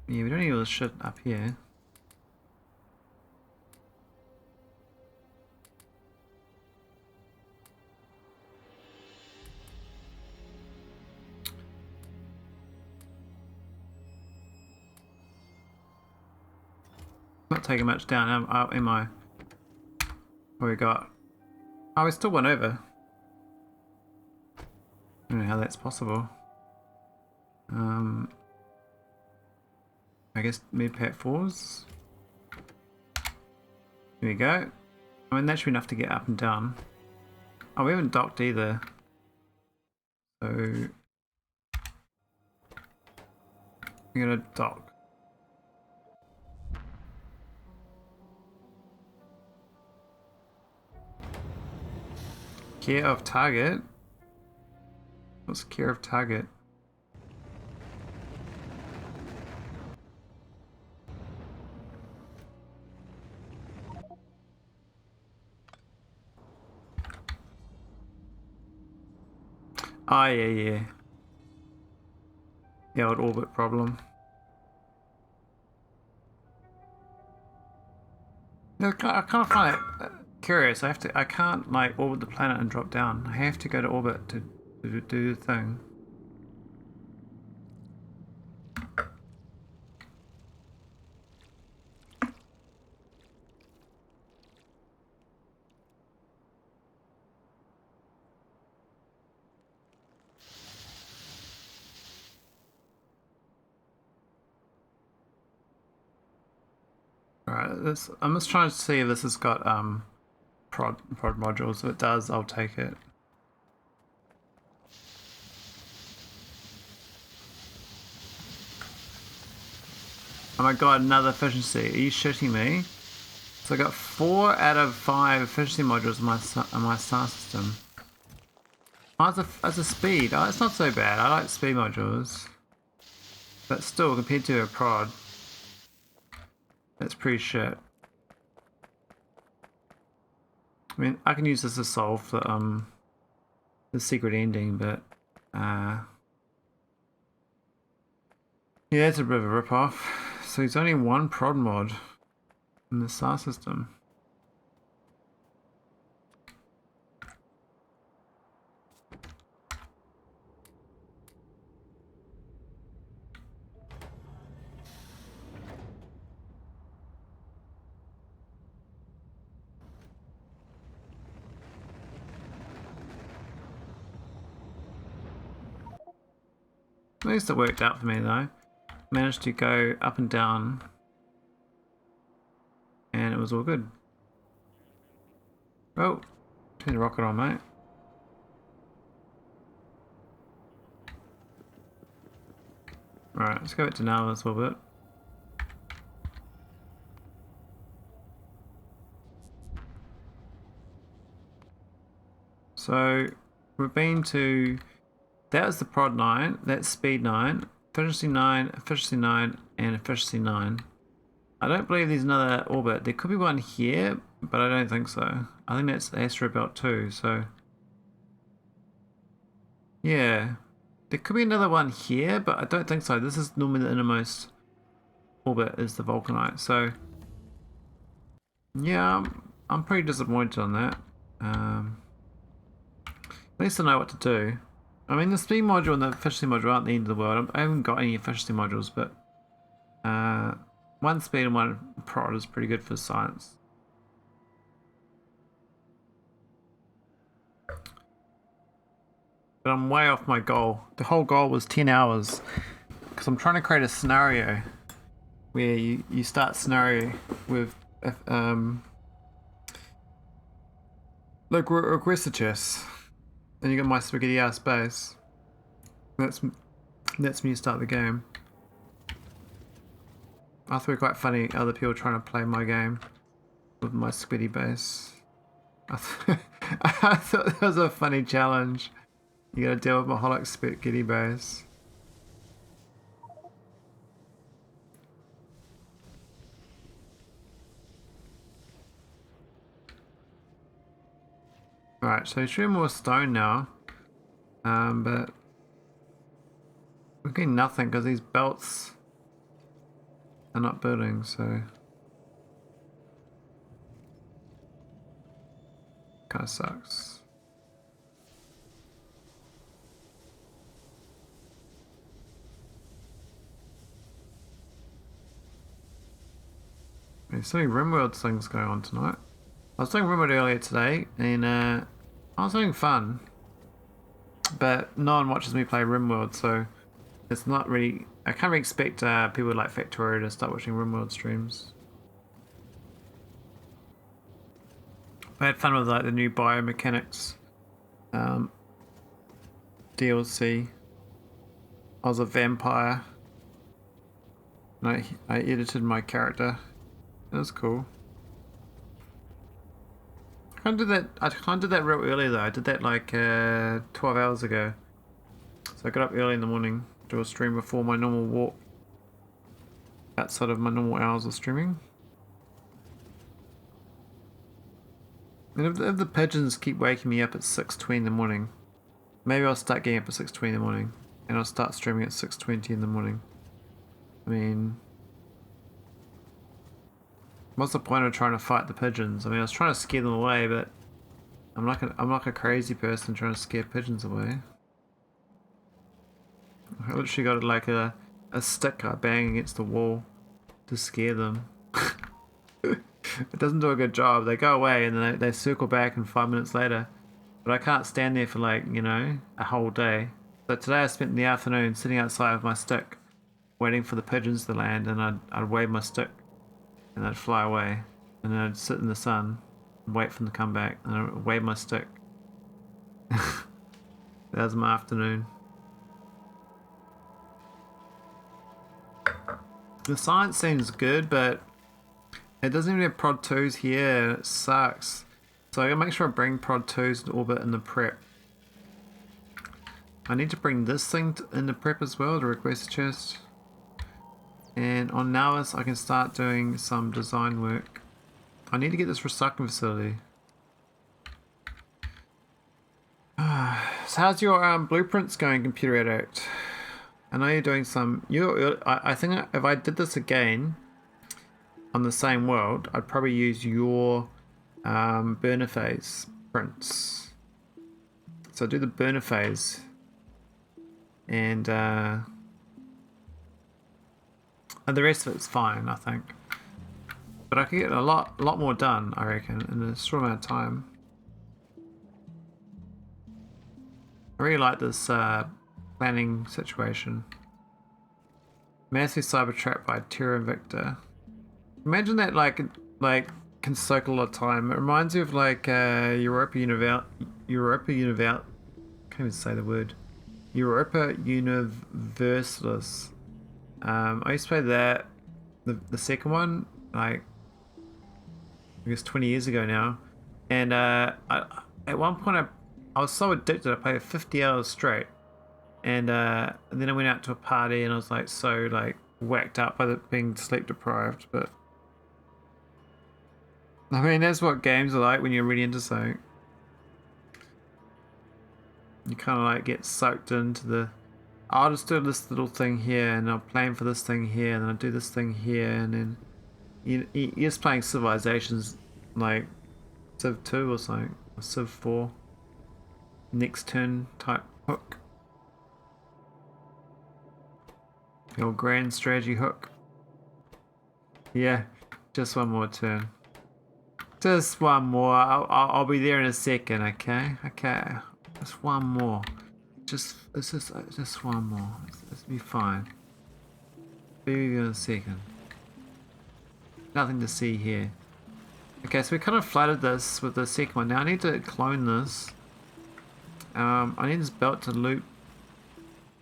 Yeah, we don't need all this shit up here. Not taking much down, am I? What we got? Oh, we still went over. I don't know how that's possible. I guess mid-pack 4s? Here we go. I mean, that should be enough to get up and down. Oh, we haven't docked either. So we're gonna dock. Care of target? What's care of target? Oh, yeah. The old orbit problem. I kind of find it curious. I can't like orbit the planet and drop down. I have to go to orbit to do the thing. Alright, I'm just trying to see if this has got prod modules. If it does, I'll take it. Oh my god, another efficiency. Are you shitting me? So I got 4 out of 5 efficiency modules in my star system. Oh, as a speed. Oh, it's not so bad. I like speed modules. But still, compared to a prod, that's pretty shit. I mean, I can use this to solve the secret ending, but yeah, it's a bit of a rip-off. So there's only one prod mod in the star system. At least it worked out for me though. Managed to go up and down and it was all good. Oh, turn the rocket on, mate. Alright, let's go back to Nauvis a little bit. So we've been to, that was the prod 9, that's speed 9, efficiency 9, efficiency 9, and efficiency 9. I don't believe there's another orbit. There could be one here, but I don't think so. I think that's the asteroid belt 2, so yeah. There could be another one here, but I don't think so. This is normally the innermost orbit is the Vulcanite, so yeah, I'm pretty disappointed on that. At least I know what to do. I mean, the speed module and the efficiency module aren't the end of the world. I haven't got any efficiency modules, but one speed and one prod is pretty good for science. But I'm way off my goal. The whole goal was 10 hours. Because I'm trying to create a scenario where you start scenario with like regressor chess. And you got my spaghetti ass base. That's when you start the game. I thought it was quite funny other people trying to play my game with my spaghetti base. I thought that was a funny challenge. You gotta deal with Maholic spaghetti base. Alright, so shoot more stone now. But we're getting nothing because these belts are not building, so kinda sucks. There's so many RimWorld things going on tonight. I was doing RimWorld earlier today, and I was having fun. But no one watches me play RimWorld, so it's not really. I can't really expect people like Factorio to start watching RimWorld streams. I had fun with like the new biomechanics DLC. I was a vampire. And I edited my character. It was cool. I can't do that real early though. I did that like 12 hours ago. So I got up early in the morning, do a stream before my normal walk. Outside of my normal hours of streaming. And if the pigeons keep waking me up at 6:20 in the morning, maybe I'll start getting up at 6:20 in the morning, and I'll start streaming at 6:20 in the morning. I mean, what's the point of trying to fight the pigeons? I mean, I was trying to scare them away, but I'm like a crazy person trying to scare pigeons away. I literally got like a stick I bang against the wall to scare them. It doesn't do a good job. They go away and then they circle back and 5 minutes later. But I can't stand there for like, you know, a whole day. So today I spent the afternoon sitting outside with my stick, waiting for the pigeons to land, and I'd wave my stick and they'd fly away. And then I'd sit in the sun and wait for them to come back, and I'd wave my stick. That was my afternoon. The science seems good, but it doesn't even have prod 2s here, and it sucks. So I gotta make sure I bring prod 2s to orbit in the prep. I need to bring this thing in the prep as well, the request chest. And on Nauvis I can start doing some design work. I need to get this recycling facility. So how's your blueprints going, Computer Addict? I know you're doing some... I think if I did this again on the same world, I'd probably use your burner phase prints. So do the burner phase, and the rest of it's fine, I think. But I could get a lot more done, I reckon, in a short amount of time. I really like this planning situation. Massive cyber trap by Terra Victor. Imagine that like can soak a lot of time. It reminds me of like Europa Universalis. Can't even say the word. Europa Universalis. I used to play that, the second one, like I guess 20 years ago now, and at one point I was so addicted I played 50 hours straight, and then I went out to a party and I was like so like whacked up by being sleep deprived. But I mean, that's what games are like when you're really into something. You kind of like get sucked into the, I'll just do this little thing here, and I'll plan for this thing here, and I'll do this thing here, and then you're just playing Civilizations like Civ 2 or something, or Civ 4. Next turn type hook. Your grand strategy hook. Yeah, just one more turn. Just one more. I'll be there in a second. Okay. Just one more. Just one more. Let's be fine. Be with you in a second. Nothing to see here. Okay, so we kind of flooded this with the second one. Now I need to clone this. I need this belt to loop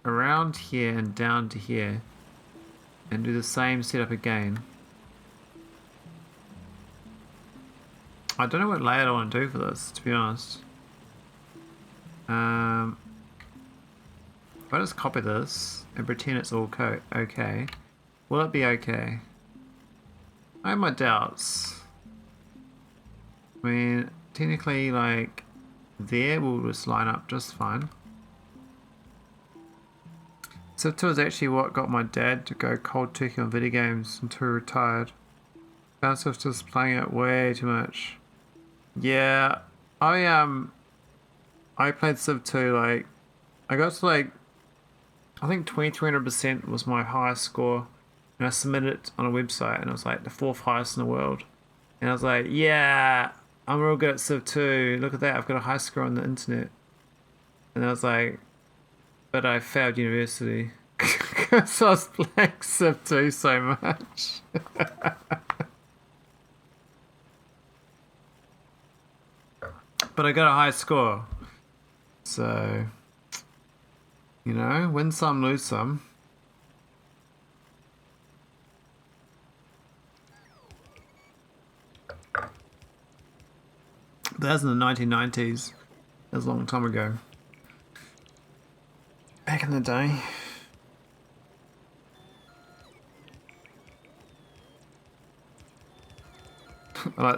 around here and down to here, and do the same setup again. I don't know what layout I want to do for this, to be honest. If I just copy this and pretend it's all okay, will it be okay? I have my doubts. I mean, technically, like, there will just line up just fine. Civ 2 is actually what got my dad to go cold turkey on video games until he retired. Found myself just playing it way too much. Yeah, I played Civ 2, like, I got to like, I think 2300% was my highest score, and I submitted it on a website, and it was like the 4th highest in the world. And I was like, yeah, I'm real good at Civ 2, look at that, I've got a high score on the internet. And I was like, but I failed university because I was playing Civ 2 so much. but I got a high score. So, you know, win some, lose some. That was in the 1990s. That was a long time ago. Back in the day.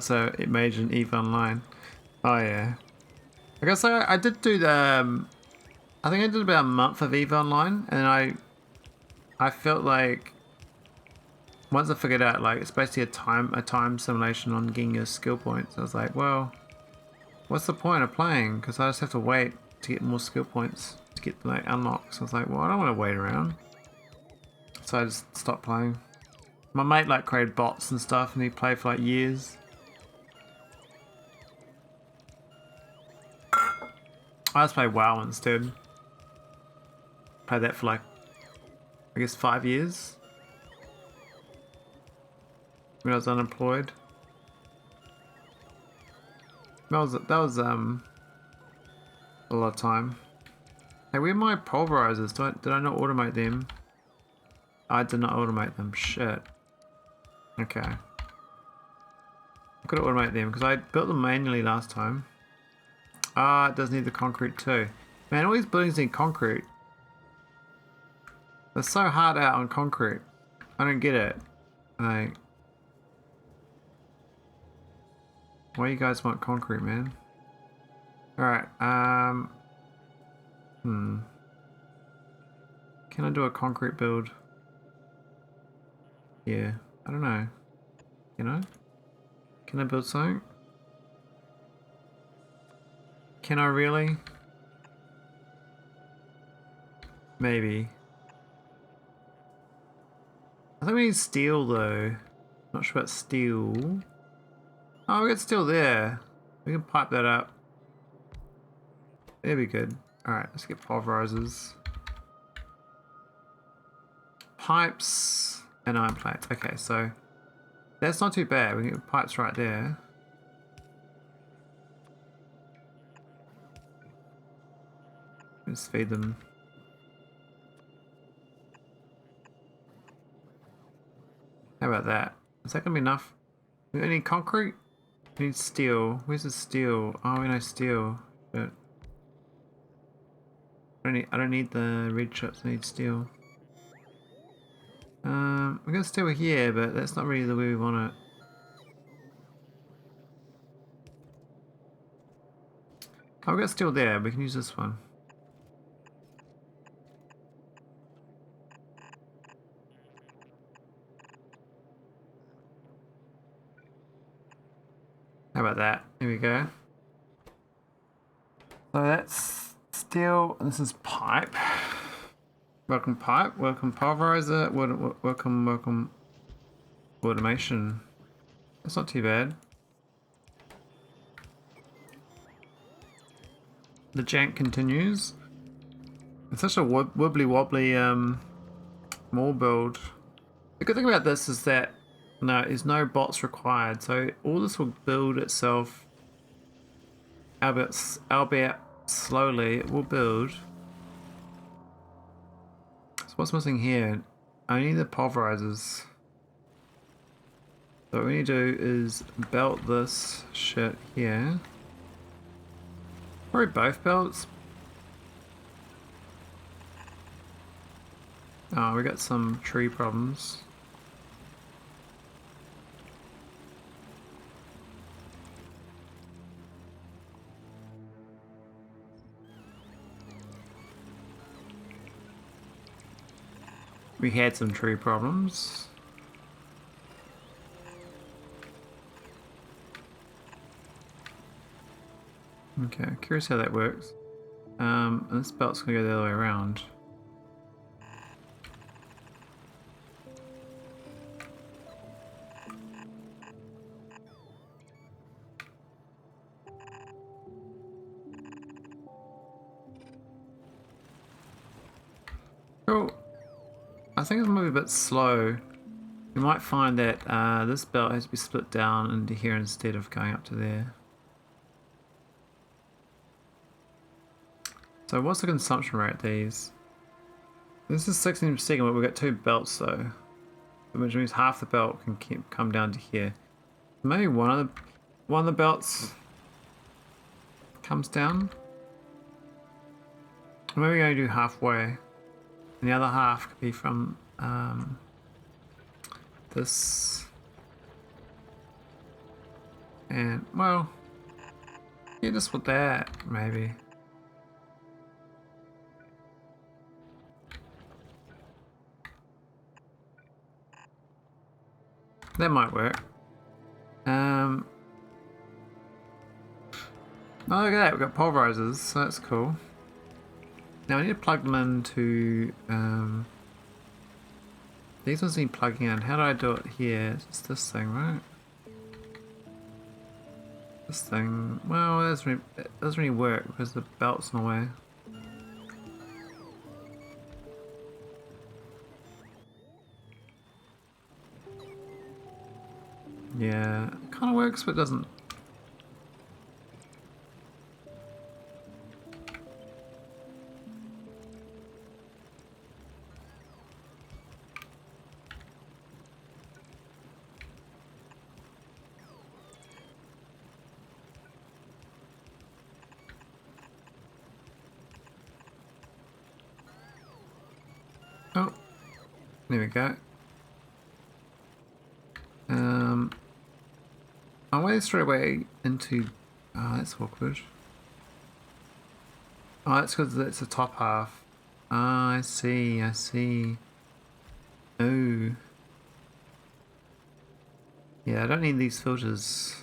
So Imagine EVE Online. Oh yeah. I guess I did do the. I think I did about a month of EVE Online, and I felt like once I figured out like it's basically a time simulation on getting your skill points. I was like, well, what's the point of playing? Because I just have to wait to get more skill points to get like unlocks. I was like, well, I don't want to wait around. So I just stopped playing. My mate like created bots and stuff, and he played for like years. I just played WoW instead. Played that for like, I guess 5 years. When I was unemployed. That was a lot of time. Hey, where are my pulverizers? Did I not automate them? I did not automate them. Shit. Okay. I could have automated them because I built them manually last time. Ah, it does need the concrete too. Man, all these buildings need concrete. They're so hard out on concrete. I don't get it. Like, why you guys want concrete, man? Alright, Can I do a concrete build? Yeah, I don't know. You know? Can I build something? Can I really? Maybe. I think we need steel though. Not sure about steel. Oh, we got steel there. We can pipe that up. There we good. Alright, let's get pulverizers. Pipes and iron plates. Okay, so that's not too bad. We can get pipes right there. Just feed them. How about that? Is that gonna be enough? We need concrete? We need steel. Where's the steel? Oh, we need steel. But I don't need the red chips, I need steel. We're gonna stay over here, but that's not really the way we want it. Oh, we got steel there, we can use this one. How about that? Here we go. So that's steel, and this is pipe. Welcome pipe, welcome pulverizer, welcome automation. That's not too bad. The jank continues. It's such a wibbly wobbly mall build. The good thing about this is that there's no bots required, so all this will build itself, albeit slowly. It will build. So what's missing here? I need the pulverizers. So what we need to do is belt this shit here. Probably both belts. Oh, we got some tree problems. We had some tree problems. Okay, curious how that works. And this belt's gonna go the other way around. Oh, I think it's maybe a bit slow. You might find that this belt has to be split down into here instead of going up to there. So what's the consumption rate of these? This is 16 per second, but we've got 2 belts though. Which means half the belt can come down to here. Maybe one of the belts comes down. Maybe we're going to do halfway. And the other half could be from this. And, well, yeah, just with that, maybe. That might work. Oh, look at that, we've got pulverizers, so that's cool. Now I need to plug them into, these ones need plugging in. How do I do it here? It's just this thing, right? This thing, well, it doesn't really work because the belt's in the way. Yeah, it kind of works, but it doesn't. Oh, there we go. I went straight away into. Oh, that's awkward. Oh, that's because it's the top half. Ah, I see, I see. Oh. Yeah, I don't need these filters.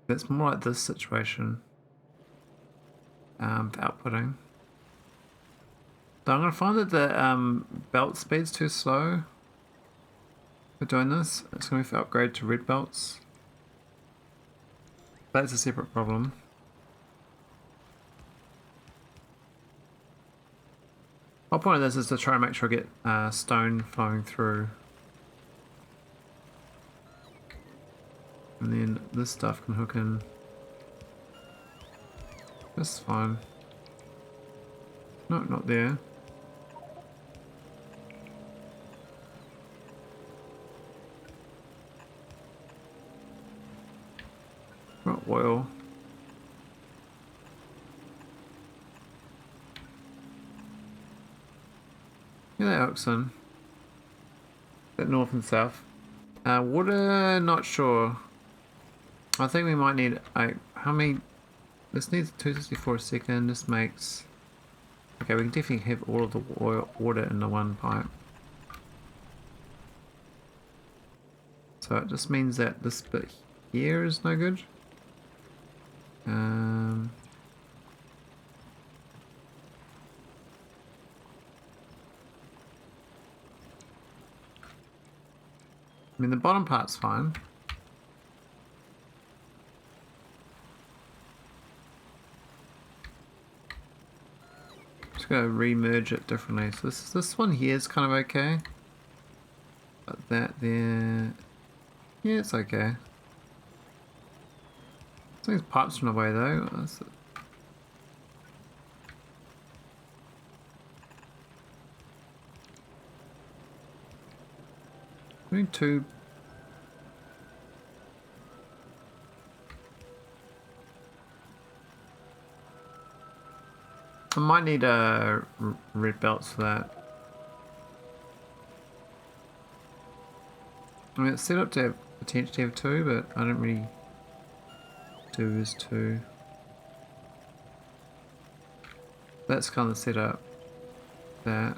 It's more like this situation. For outputting. So I'm going to find that the belt speed's too slow for doing this. It's going to be for upgrade to red belts. That's a separate problem. The whole point of this is to try and make sure I get stone flowing through. And then this stuff can hook in. That's fine. No, not there. Not oil. Yeah, that hooks in. That north and south. Water, not sure. I think we might need how many? This needs 264 a second. This makes. Okay, we can definitely have all of the water in the one pipe. So it just means that this bit here is no good. I mean, the bottom part's fine. Just gotta re-merge it differently. So this one here is kind of okay. But that there, yeah, it's okay. These pipes in the way though. That's it. We need two. I might need red belts for that. I mean, it's set up to have potentially have two, but I don't really do is two. That's kind of set up. That.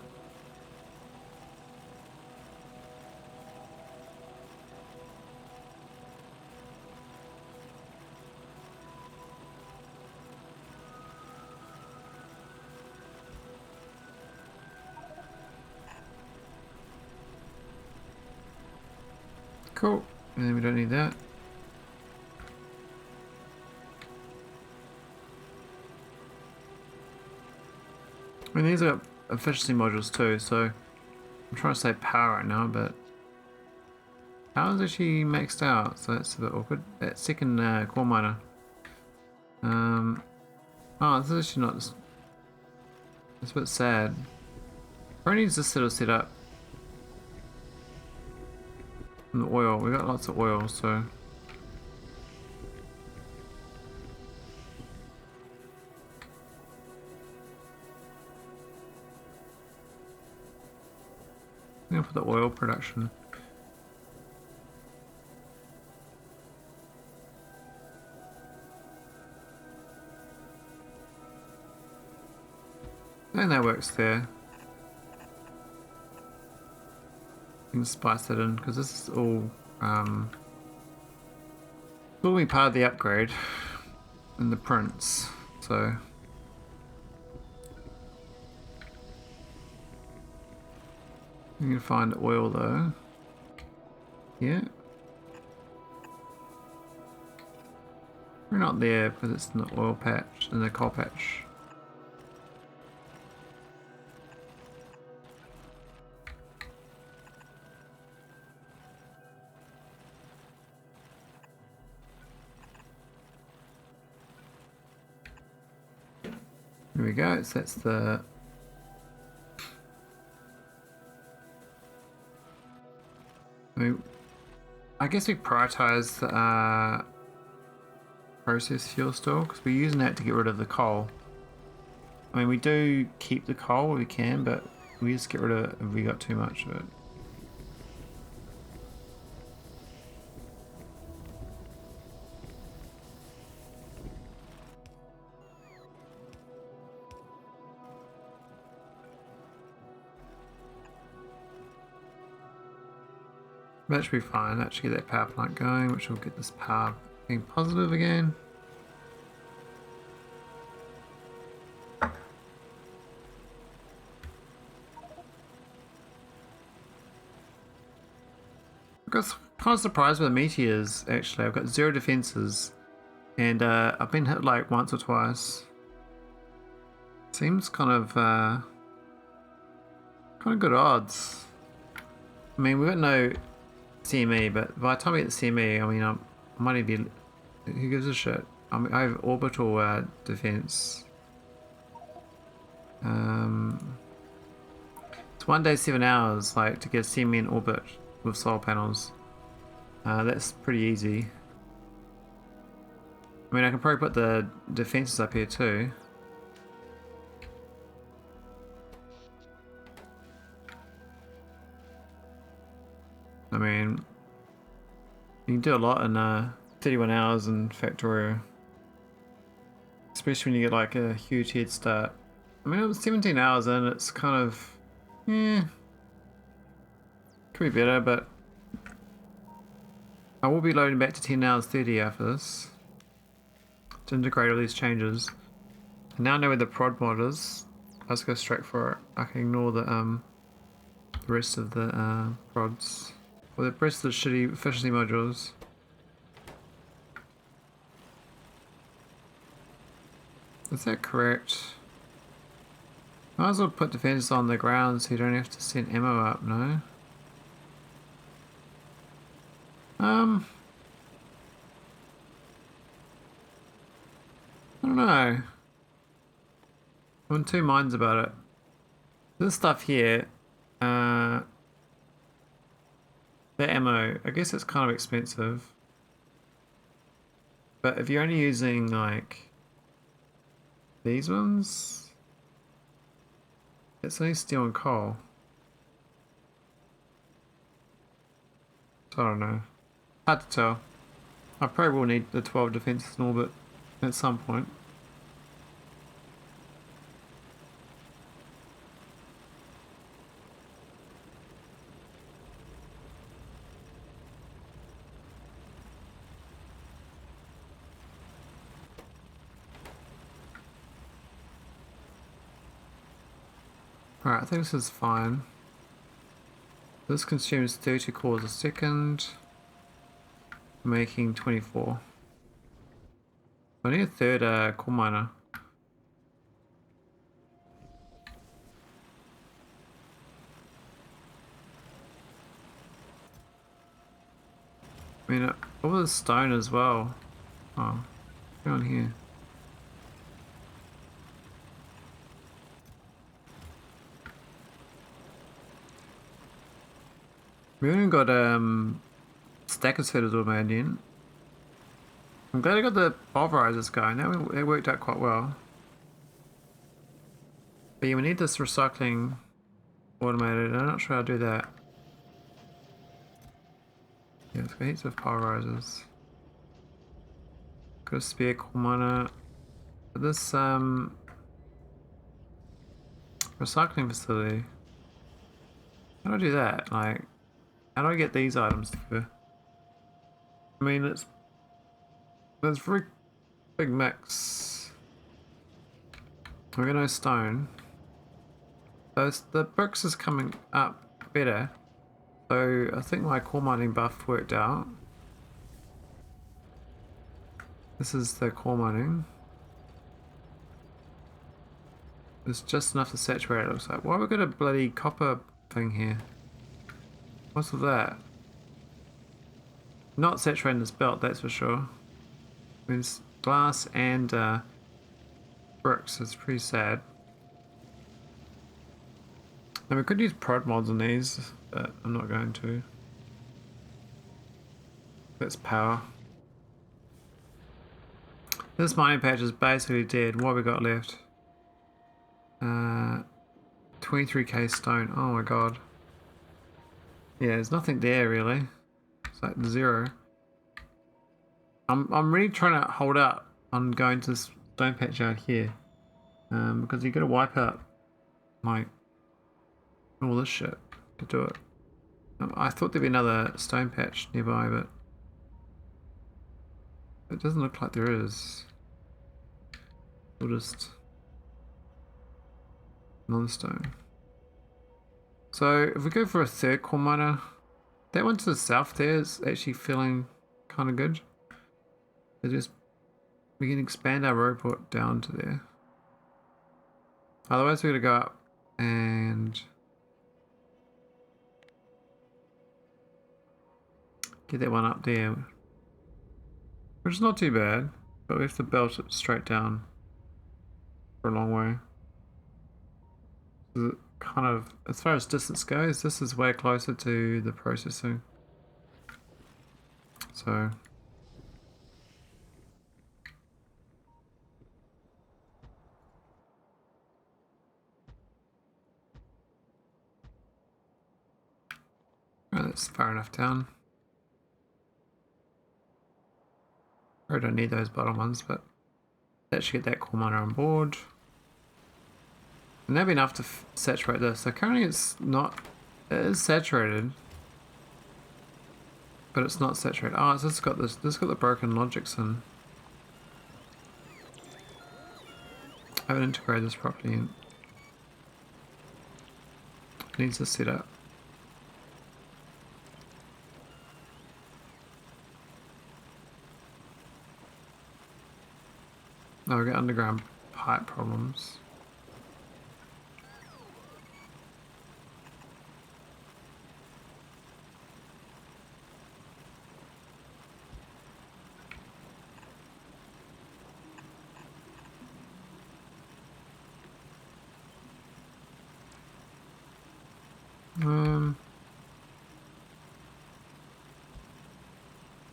Cool, and then we don't need that. I mean, these are efficiency modules too, so I'm trying to save power right now, but power's actually maxed out, so that's a bit awkward. That second core miner. Oh, this is actually not. It's a bit sad. Probably needs this sort of set up. And the oil. We got lots of oil, so. I'm gonna put the oil production. I think that works there. You can spice that in because this is all will be part of the upgrade in the prints. So you can find oil though. Yeah. We're not there because it's in the oil patch, in the coal patch. There we go, so that's the... I guess we prioritize the process fuel still, because we're using that to get rid of the coal. I mean, we do keep the coal if we can, but we just get rid of it if we got too much of it. That should be fine. That should get that power plant going, which will get this power being positive again. I got kind of surprised with the meteors, actually. I've got 0 defenses, and I've been hit like once or twice. Seems kind of good odds. I mean, we've got no CME, but by the time we get the CME, I mean, I might even be... Who gives a shit? I mean, I have orbital defense. It's 1 day 7 hours, like, to get a CME in orbit with solar panels. That's pretty easy. I mean, I can probably put the defenses up here too. I mean, you can do a lot in 31 hours in Factorio. Especially when you get like a huge head start. I mean, it was 17 hours in, it's kind of... could be better, but... I will be loading back to 10 hours 30 after this. To integrate all these changes. And now I know where the prod mod is. I'll just go straight for it. I can ignore the rest of the prods. Or the rest of the shitty efficiency modules. Is that correct? Might as well put defenses on the ground so you don't have to send ammo up, no? I don't know. I'm in two minds about it. This stuff here, the ammo, I guess it's kind of expensive. But if you're only using like these ones, it's only steel and coal. So I don't know. Hard to tell. I probably will need the 12 defenses in orbit at some point. Alright, I think this is fine. This consumes 30 cores a second, making 24. I need a third core miner. I mean, over the stone as well. Oh, what's going on here? We haven't got stacker setters automated yet. I'm glad I got the pulverizers going. It worked out quite well. But yeah, we need this recycling automated. I'm not sure how to do that. Yeah, let's go heats of pulverizers. Got a spare coal miner. This recycling facility. How do I do that? Like, how do I get these items to? I mean, it's a very big mix. We got no stone. The bricks is coming up better. So I think my core mining buff worked out. This is the core mining. It's just enough to saturate, it looks like. Why have we got a bloody copper thing here? What's with that? Not saturating this belt, that's for sure. I mean, it's glass and bricks, it's pretty sad. And we could use prod mods on these, but I'm not going to. That's power. This mining patch is basically dead. What have we got left? 23k stone. Oh my god. Yeah, there's nothing there really. It's like 0. I'm really trying to hold up on going to this stone patch out here. Because you gotta wipe out like all this shit to do it. I thought there'd be another stone patch nearby, but it doesn't look like there is. We'll just another stone. So if we go for a third core miner, that one to the south there is actually feeling kind of good. We can expand our robot down to there. Otherwise we're gonna go up and get that one up there, which is not too bad, but we have to belt it straight down for a long way. Kind of, as far as distance goes, this is way closer to the processing. So that's far enough down. I don't need those bottom ones, but that should get that core miner on board. And that'll be enough to saturate this. So currently it's not, it is saturated, but it's not saturated. Oh, it's just got this has got the broken logics in. I haven't integrated this properly yet. It needs to set up. Oh, we got underground pipe problems.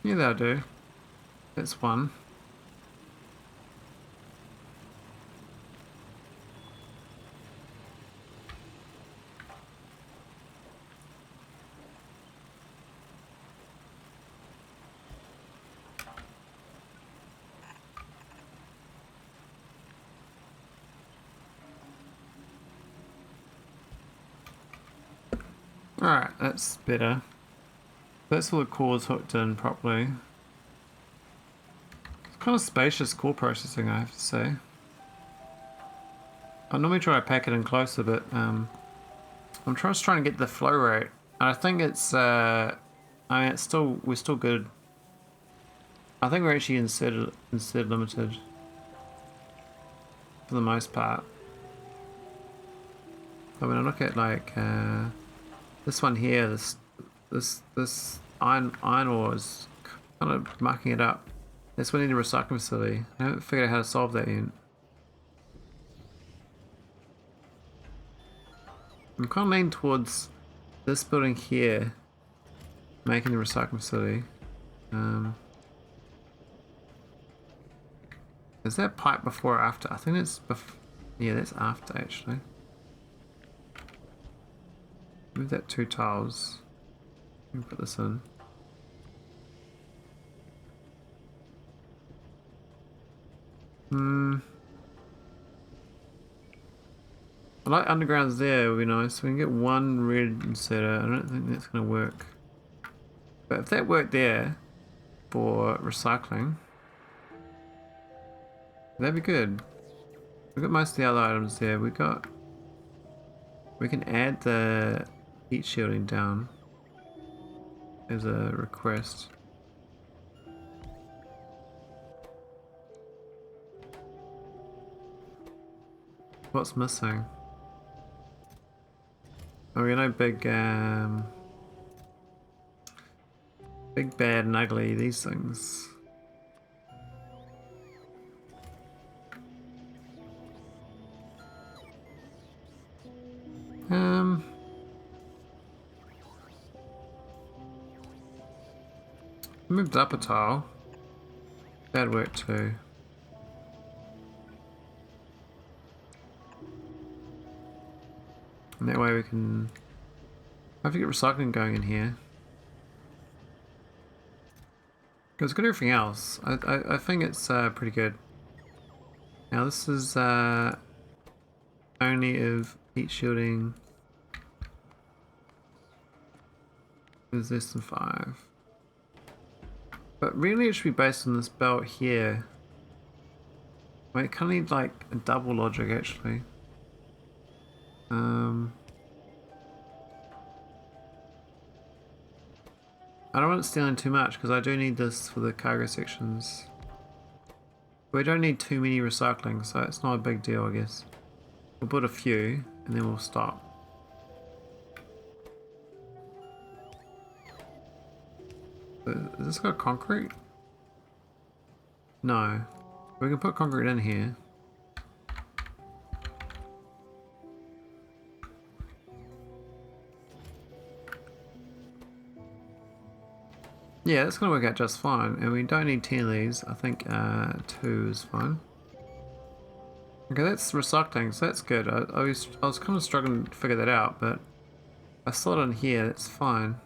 Yeah, that'll do. That's one. Alright, that's better. That's all the cores hooked in properly. It's kind of spacious core processing, I have to say. I normally try to pack it in closer, but I'm just trying to get the flow rate. And I think it's I mean we're still good. I think we're actually instead limited for the most part. But when I look at like this one here, this iron ore is kind of mucking it up. That's why we need a recycling facility. I haven't figured out how to solve that yet. I'm kind of leaning towards this building here making the recycling facility. Is that pipe before or after? I think it's yeah, that's after actually. Move that 2 tiles. Let me put this in. I like undergrounds there, would be nice. We can get 1 red inserter. I don't think that's going to work. But if that worked there for recycling, that'd be good. We've got most of the other items there. We can add the heat shielding down as a request. What's missing? Oh, you know, big bad and ugly, these things. Moved up a tile. That'd work too. And that way we can have to get recycling going in here. Because it's got everything else. I think it's pretty good. Now this is only if heat shielding is less than 5. But really it should be based on this belt here. Wait, it kind of need like a double logic actually. I don't want it stealing too much because I do need this for the cargo sections. We don't need too many recycling, so it's not a big deal, I guess. We'll put a few and then we'll stop. Has this got concrete? No. We can put concrete in here. Yeah, that's going to work out just fine, and we don't need 10 of these. I think 2 is fine. Okay, that's recycling, so that's good. I was kind of struggling to figure that out, but I saw it in here, that's fine.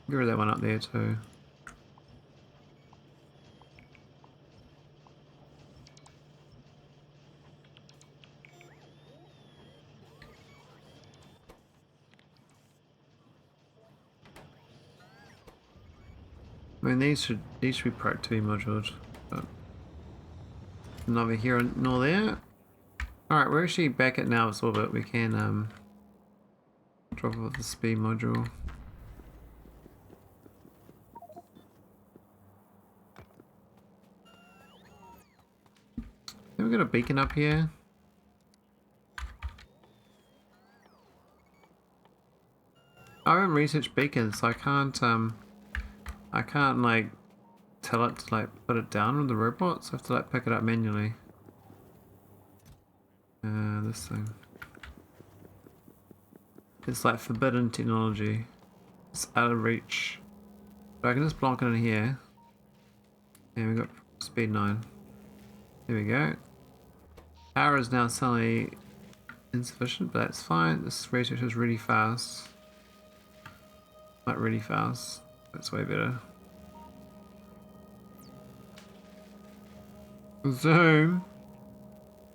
Get rid of that one up there too. I mean, these should be Part 2 modules, but neither here nor there. Alright, we're actually back at Nauvis orbit. We can drop off the speed module. Then we got a beacon up here. I haven't researched beacons, so I can't like tell it to like put it down with the robots. I have to like pick it up manually. This thing. It's like forbidden technology. It's out of reach. But I can just block it in here. And we got speed 9. There we go. Power is now suddenly insufficient, but that's fine. This research is really fast. Not really fast. That's way better. Zoom.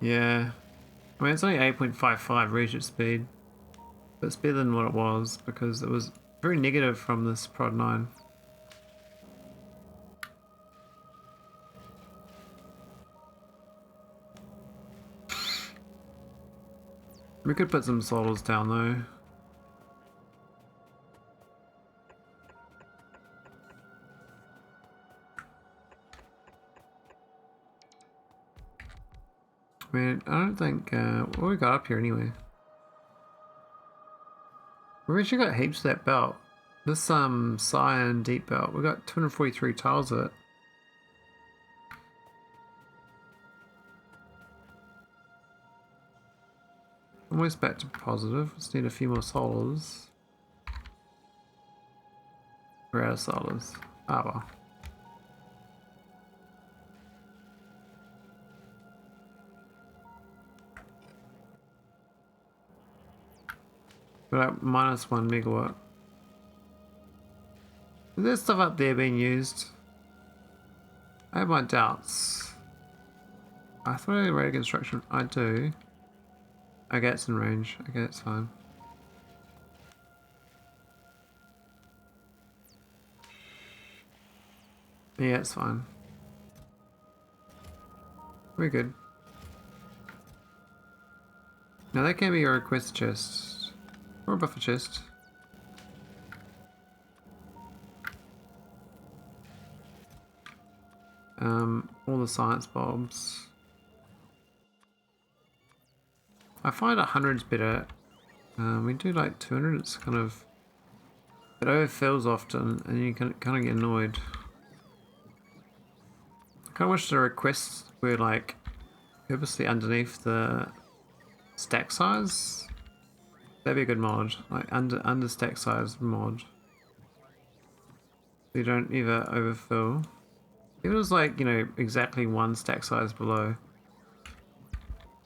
Yeah. I mean, it's only 8.55 research speed. But it's better than what it was because it was very negative from this Prod 9. We could put some solars down though. I mean, I don't think, what we got up here anyway? We've actually got heaps of that belt. This cyan deep belt, we got 243 tiles of it. Almost back to positive. Just need a few more solars. We're out of solars. Ah well. We're at -1 megawatt. Is there stuff up there being used? I have my doubts. I thought I had radar construction. I do. Okay, it's in range. Okay, it's fine. Yeah, it's fine. We're good. Now that can be a request chest. Or a buffer chest. All the science bulbs. I find 100's better. We do like 200, it's kind of... It overfills often and you can kind of get annoyed. I kind of wish the requests were like purposely underneath the stack size. That'd be a good mod, like under stack size mod. So you don't ever overfill. If it was like, you know, exactly one stack size below.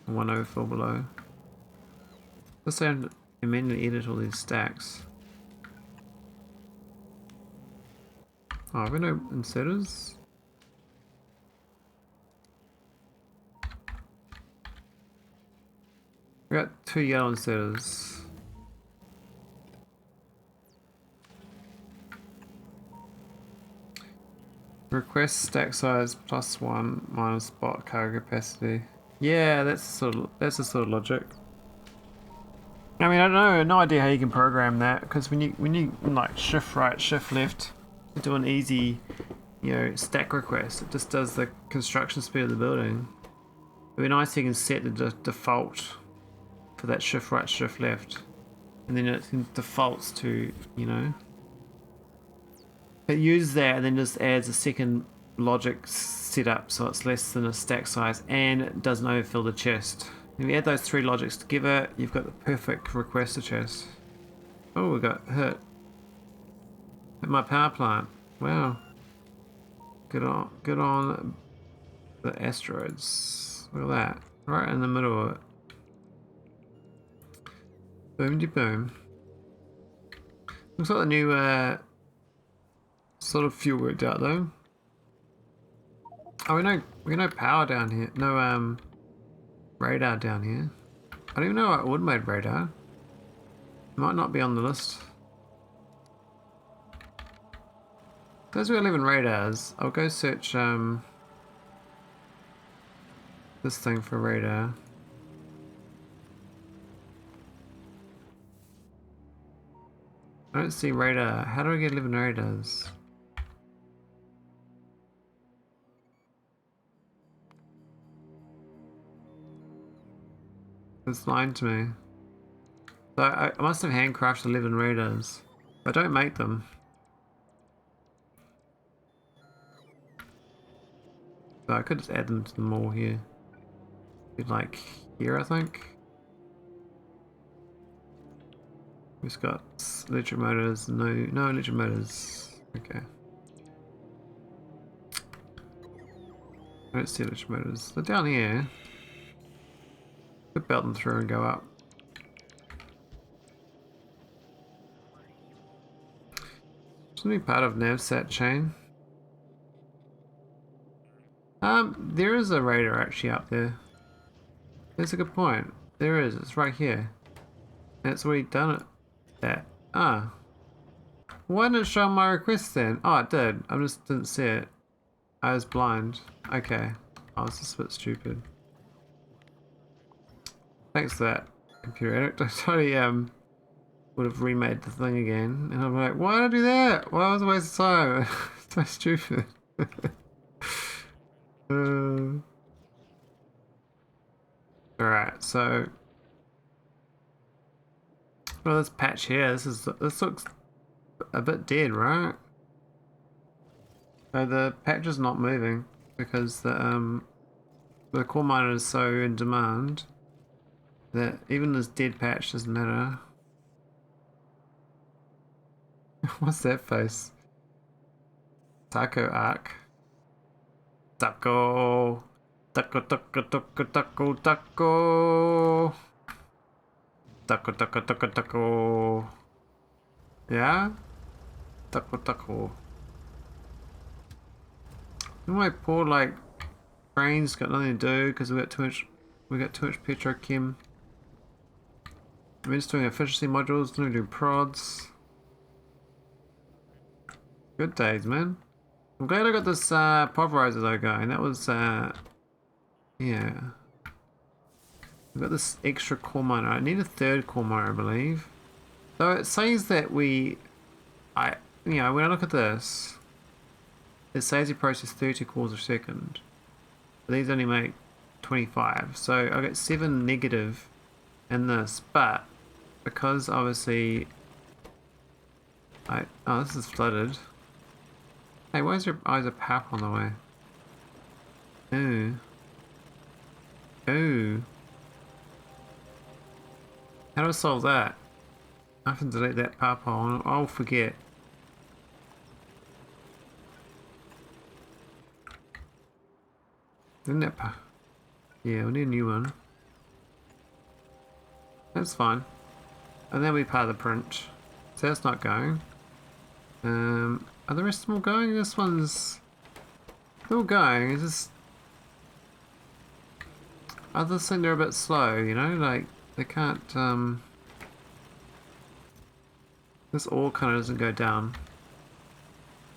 One overfill below. Let's say I'm immediately edit all these stacks. Oh, have we no inserters? We got 2 yellow inserters. Request stack size +1 minus spot cargo capacity. Yeah, that's the sort of logic. I mean, I don't know, no idea how you can program that, because when you like shift right, shift left to do an easy, you know, stack request, it just does the construction speed of the building. It'd be nice if you can set the default for that shift right, shift left, and then it defaults to, you know. It uses that and then just adds a second logic setup so it's less than a stack size and it doesn't overfill the chest. If you add those 3 logics together, you've got the perfect requester chest. Oh, we got hit. Hit my power plant. Wow. Good on the asteroids. Look at that. Right in the middle of it. Boom de boom. Looks like the new sort of fuel worked out though. Oh, we know power down here. No radar down here. I don't even know what automated radar. It might not be on the list. Those are 11 radars. I'll go search this thing for radar. I don't see radar. How do I get 11 radars? It's lying to me. So I must have handcrafted 11 radars. But I don't make them. So I could just add them to the mall here. Like here, I think. We've got electric motors. No electric motors. Okay. I don't see electric motors. They're down here. Could belt them through and go up. Shouldn't be part of navsat chain. There is a radar actually up there. That's a good point. There is. It's right here. That's already done it. That. Ah. Why didn't it show my request then? Oh, it did. I just didn't see it. I was blind. Okay. I was just a bit stupid. Thanks for that, computer addict. I totally would have remade the thing again, and I'm like, why did I do that? Why was I wasting time? So stupid. Alright, so well, this patch here, this looks a bit dead, right? So the patch is not moving because the core miner is so in demand. that even this dead patch doesn't matter. What's that face? Taco arc. Taco. Taco, taco, taco, taco, taco. Taco, taco, taco, taco. Yeah? Taco, taco. My poor, like, brain's got nothing to do because we got too much petrochem. I'm just doing efficiency modules, doing prods. Good days, man. I'm glad I got this pulverizer though going. That was yeah. We've got this extra core miner. I need a third core miner, I believe. So it says that you know, when I look at this, it says you process 30 cores a second. But these only make 25. So I get 7 negative in this, but because obviously oh, this is flooded. Hey, why is there eyes of pap on the way? Ooh. Ooh. How do I solve that? I have to delete that pap hole. I'll forget. Didn't that pap? Yeah, we need a new one. That's fine. And then we part of the print. So that's not going. Are the rest of them all going? This one's still going. It's just I just think they're a bit slow, you know, like they can't this ore kind of doesn't go down.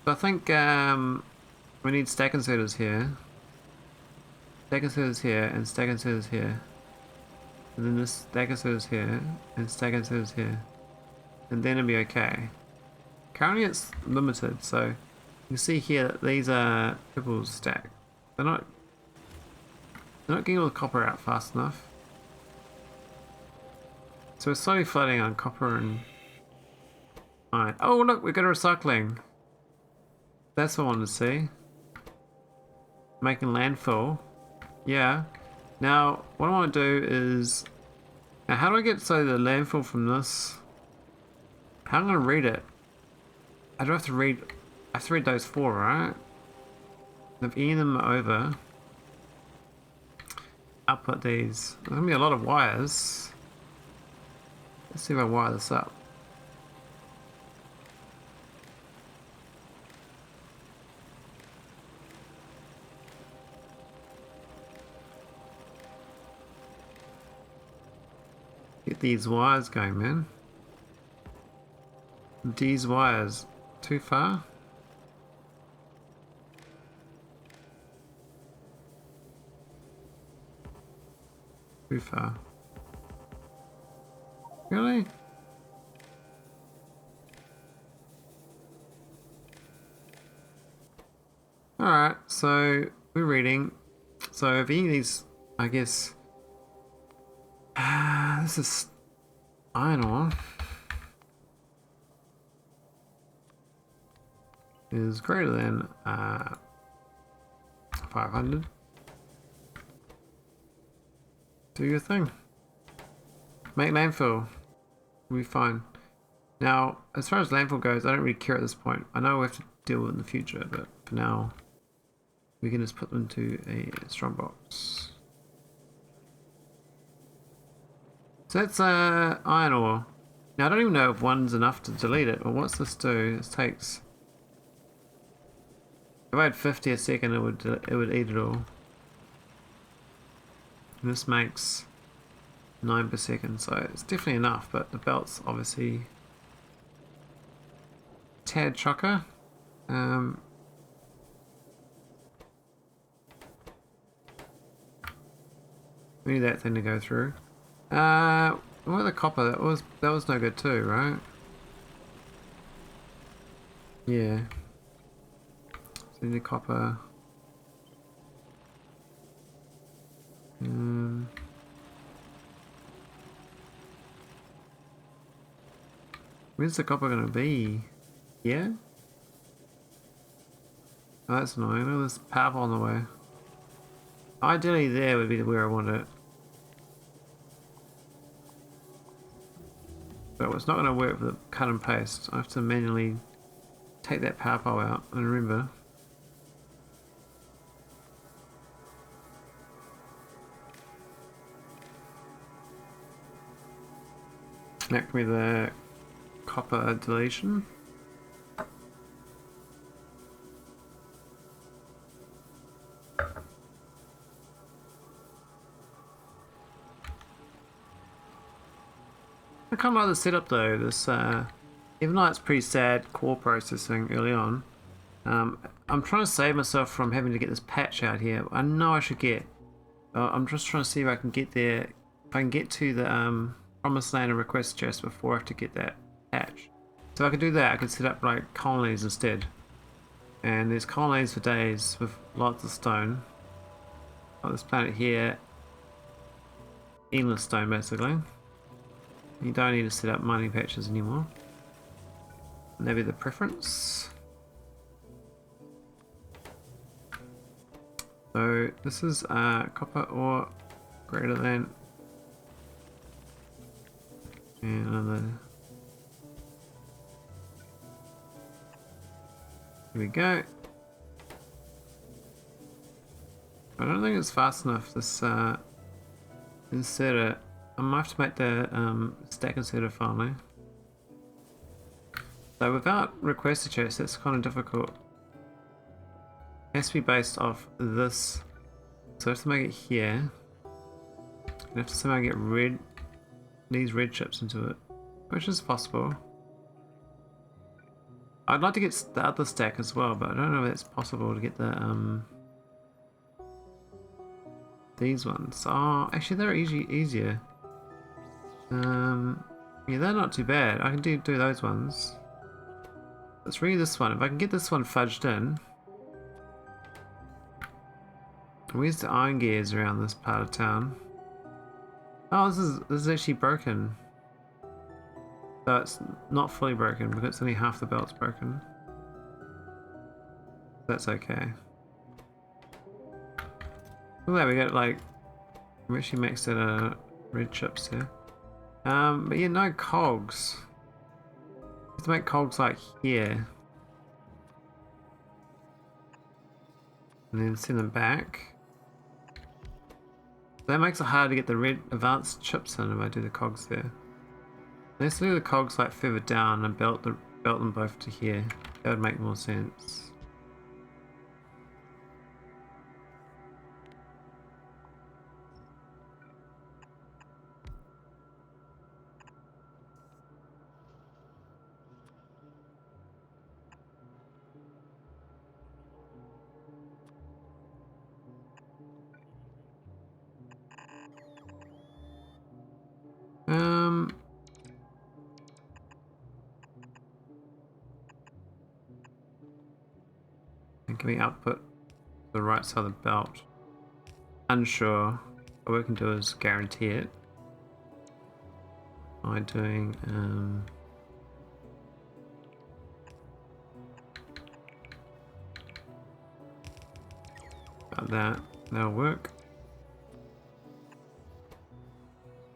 So I think we need stack inserters here. Stack inserters here and stack inserters here. And then this stack inserters here and stack inserters here. And then it'll be okay. Currently it's limited, so you can see here that these are triple stack. They're not getting all the copper out fast enough. So we're slowly flooding on copper and iron. Oh look, we got a recycling. That's what I wanted to see. Making landfill. Yeah. Now what I want to do is, now how do I get the landfill from this? How am I going to read it? I have to read those 4, right? If any of them are over, output these. There's going to be a lot of wires. Let's see if I wire this up. Get these wires going, man. These wires. Too far? Too far. Really? Alright, so we're reading. So if any of these, I guess, this is iron ore. Is greater than 500. Do your thing. Make landfill. We'll be fine. Now, as far as landfill goes, I don't really care at this point. I know we have to deal with it in the future, but for now, we can just put them into a strong box. So that's iron ore. Now I don't even know if one's enough to delete it, or what's this do? This takes. If I had 50 a second, it would eat it all. And this makes 9 per second, so it's definitely enough. But the belt's obviously tad chocker. We need that thing to go through. What the copper? That was no good too, right? Yeah. So we need copper. Where's the copper gonna be? Yeah? Oh, that's annoying. Look at this power on the way. Ideally there would be where I want it. But it's not going to work with the cut and paste. I have to manually take that power pole out, and remember, that can be the copper deletion. I kind of like the setup though. This, even though it's pretty sad core processing early on, I'm trying to save myself from having to get this patch out here. I know I should get. I'm just trying to see if I can get there. If I can get to the promised land and request chest before I have to get that patch. So if I could do that, I could set up like colonies instead. And there's colonies for days with lots of stone. Like this planet here, endless stone basically. You don't need to set up mining patches anymore. And that'd be the preference. So this is copper ore greater than, and another. Here we go. I don't think it's fast enough. This inserter. I might have to make the stack inserter finally. So without requested chest, that's kind of difficult. It has to be based off this. So I have to make it here. I have to somehow get these red chips into it, which is possible. I'd like to get the other stack as well, but I don't know if it's possible to get the these ones. Oh, actually they're easier. Yeah, they're not too bad. I can do those ones. Let's read this one. If I can get this one fudged in. Where's the iron gears around this part of town? Oh, this is actually broken. So it's not fully broken because only half the belt's broken. That's okay. Look at that, we got like, we actually maxed out red chips here. But yeah, no cogs. Let's make cogs like here. And then send them back. That makes it hard to get the red advanced chips in if I do the cogs there. Let's do the cogs like further down and belt them both to here. That would make more sense. And can we output the right side of the belt? Unsure. What we can do is guarantee it by doing about that. That'll work.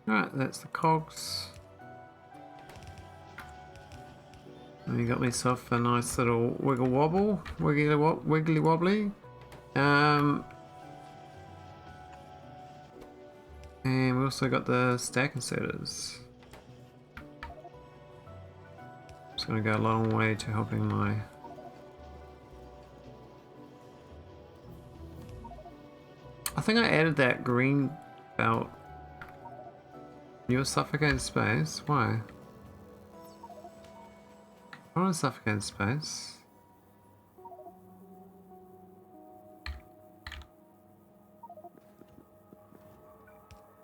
Alright, that's the cogs. And you got myself a nice little wiggle wobble, wiggly wobbly. And we also got the stack inserters. It's going to go a long way to helping my. I think I added that green belt. You're suffocating space? Why? I want to suffocate space.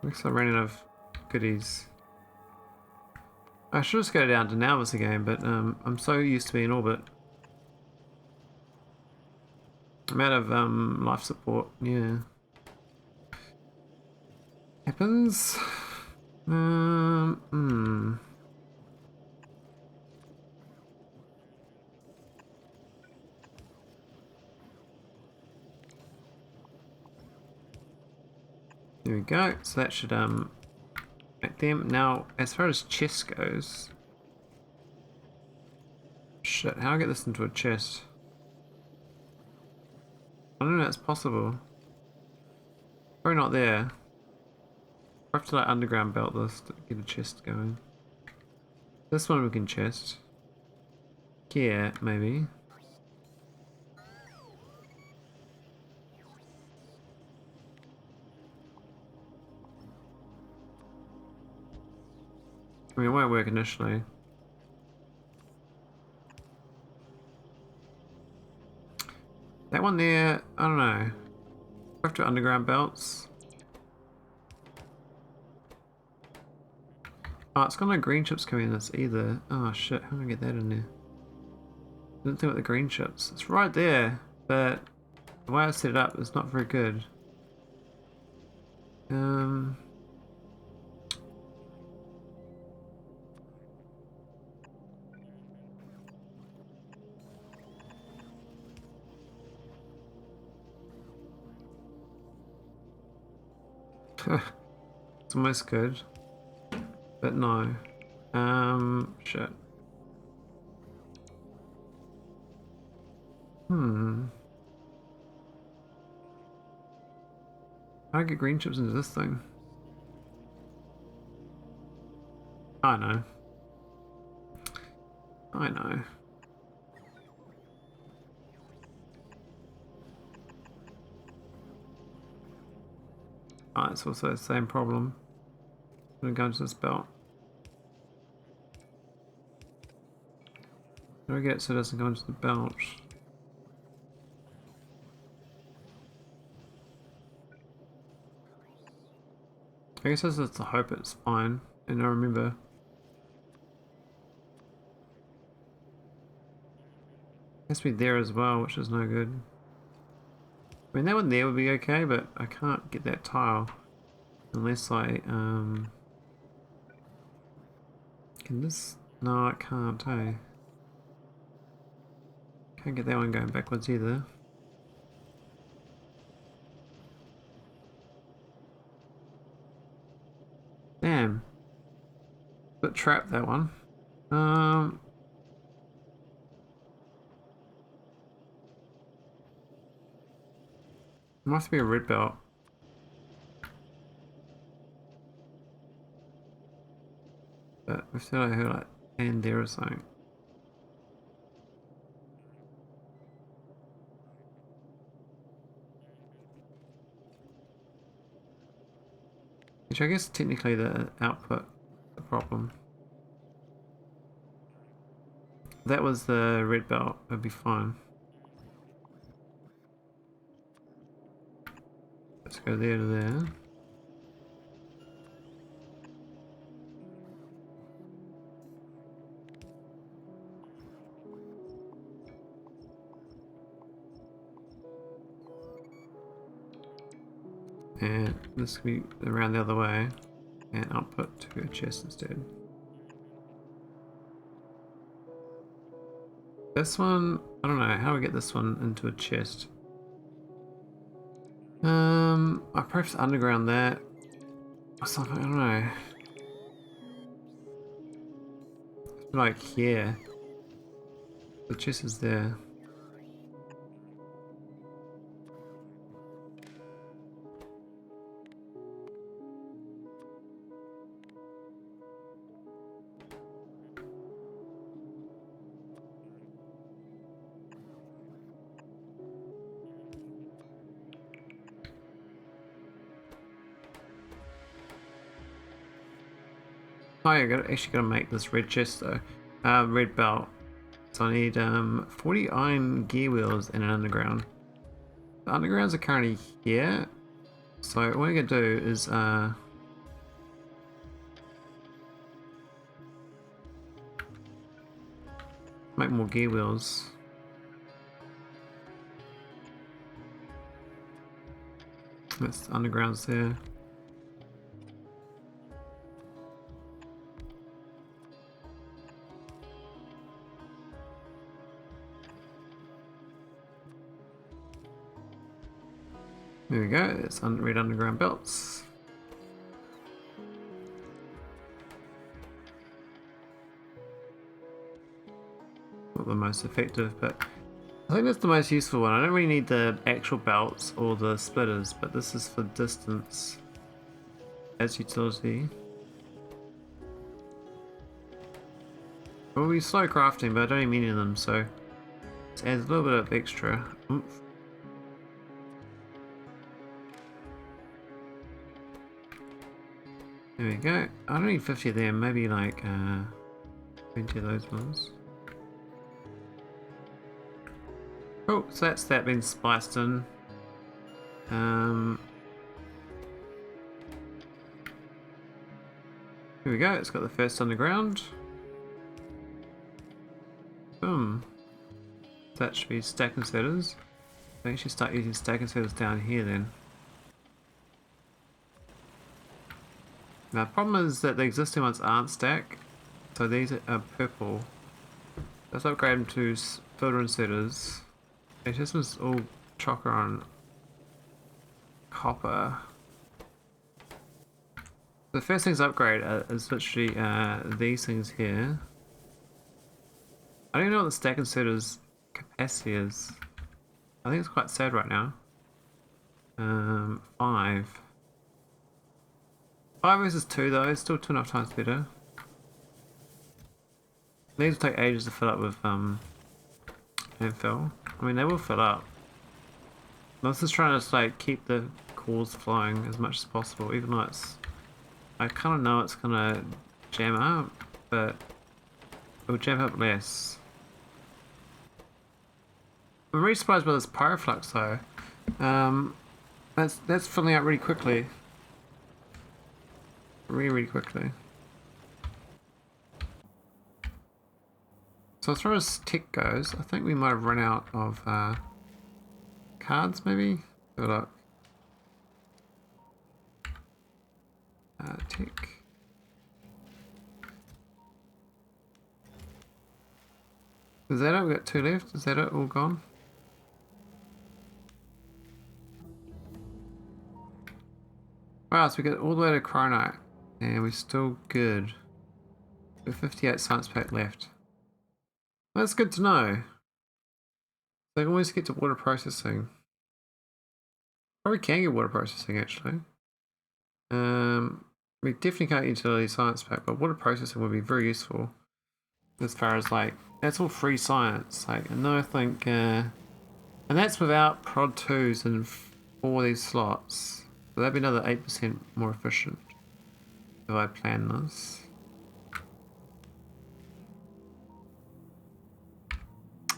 Looks like I'm running out of goodies. I should just go down to Nauvis again, but I'm so used to being in orbit. I'm out of life support, yeah. Happens. There we go. So that should Make them. Now, as far as chest goes... Shit, how do I get this into a chest? I don't know if it's possible. Probably not there. I have to like underground belt this to get a chest going. This one we can chest. Yeah, maybe. I mean, it won't work initially. That one there, I don't know. We have to underground belts. Oh, it's got no green chips coming in this either. Oh shit, how do I get that in there? Didn't think about the green chips. It's right there, but the way I set it up is not very good. It's almost good, but no. Shit. How do I get green chips into this thing? I know. I know. Oh, it's also the same problem. I'm gonna go into this belt. How do I get it so it doesn't go into the belt? I guess that's just to hope it's fine. And I remember. It has to be there as well, which is no good. I mean, that one there would be okay, but I can't get that tile unless I, can this? No, I can't, hey. Can't get that one going backwards either. Damn. Bit trapped, that one. Must be a red belt. But I said I heard like and there or something. Which I guess technically the output the problem. If that was the red belt, it'd be fine. Let's go there to there. And this could be around the other way and output to a chest instead. This one, I don't know how we get this one into a chest. I perhaps underground that or something, I don't know. Like here. The chest is there. Oh yeah, actually gotta make this red chest though. Red belt. So I need 40 iron gear wheels and an underground. The undergrounds are currently here. So what I'm gonna do is make more gear wheels. That's the undergrounds there. There we go, it's red underground belts. not the most effective, but I think that's the most useful one. I don't really need the actual belts or the splitters, but this is for distance as utility. Well, we slow crafting, but I don't need many of them, so it adds a little bit of extra oomph. There we go. I don't need 50 of them, maybe like 20 of those ones. Cool, so that's that been spliced in. Here we go, it's got the first underground. Boom. That should be stack inserters. I think I should start using stack inserters down here then. Now the problem is that the existing ones aren't stack, so these are purple. Let's upgrade them to filter inserters. Actually, this one's all chocker on copper. The first thing to upgrade is literally these things here. I don't even know what the stack inserters capacity is. I think it's quite sad right now. 5. 5 versus 2 though, it's still 2.5 times better. These will take ages to fill up with infill. I mean, they will fill up. I'm just trying to like keep the cores flowing as much as possible, even though it's, I kind of know it's gonna jam up, but it will jam up less. I'm really surprised by this pyroflux though. That's filling out really quickly. Really quickly. So as far as tech goes, I think we might have run out of cards maybe? Have a look. Tech. Is that it? We've got 2 left. Is that it? All gone? Wow, so we got all the way to Chronite. And we're still good. We have 58 science pack left. Well, that's good to know. So I can always get to water processing. Probably can get water processing actually. We definitely can't get utility science pack, but water processing would be very useful. As far as like, that's all free science. Like, and I think, and that's without prod 2s and 4 of these slots. So that'd be another 8% more efficient if I plan this.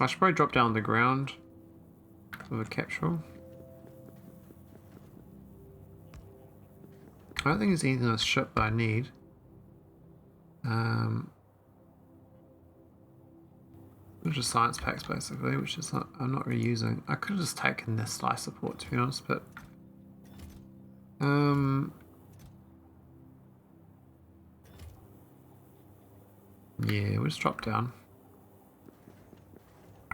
I should probably drop down on the ground with a capsule. I don't think there's anything on this ship that I need. There's just science packs basically, which is not, I'm not really using. I could have just taken this life support to be honest, but yeah, we'll just drop down.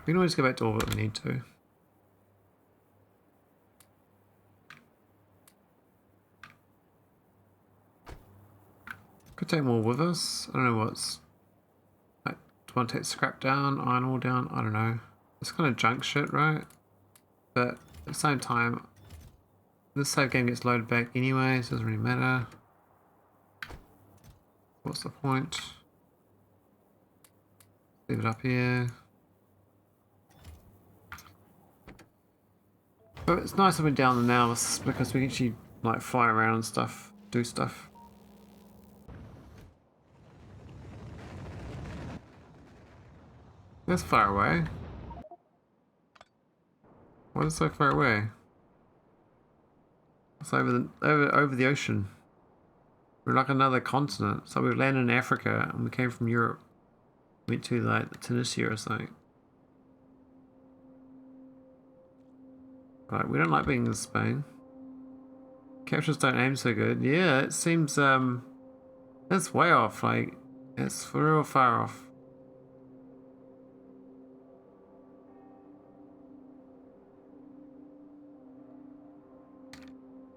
We can always go back to orbit if we need to. Could take more with us. I don't know what's. Like, do I want to take scrap down, iron ore down? I don't know. It's kind of junk shit, right? But at the same time, this save game gets loaded back anyway, so it doesn't really matter. What's the point? Leave it up here. But it's nice having down the Nauvis because we can actually like fly around and stuff, do stuff. That's far away. Why is it so far away? It's over the ocean. We're like another continent. So we landed in Africa and we came from Europe. Went to like Tunisia or something. Right, we don't like being in Spain. Captures don't aim so good. Yeah, it seems that's way off. Like it's for real far off.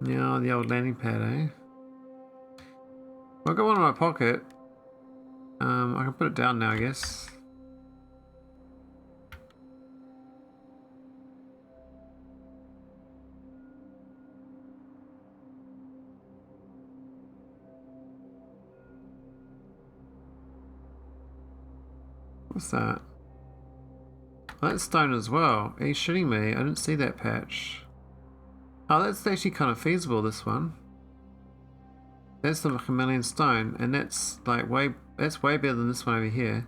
Yeah, the old landing pad, eh? I've got one in my pocket. I can put it down now, I guess. What's that? Oh, that's stone as well. Are you shitting me? I didn't see that patch. Oh, that's actually kind of feasible, this one. That's like a million stone, and that's like way better than this one over here.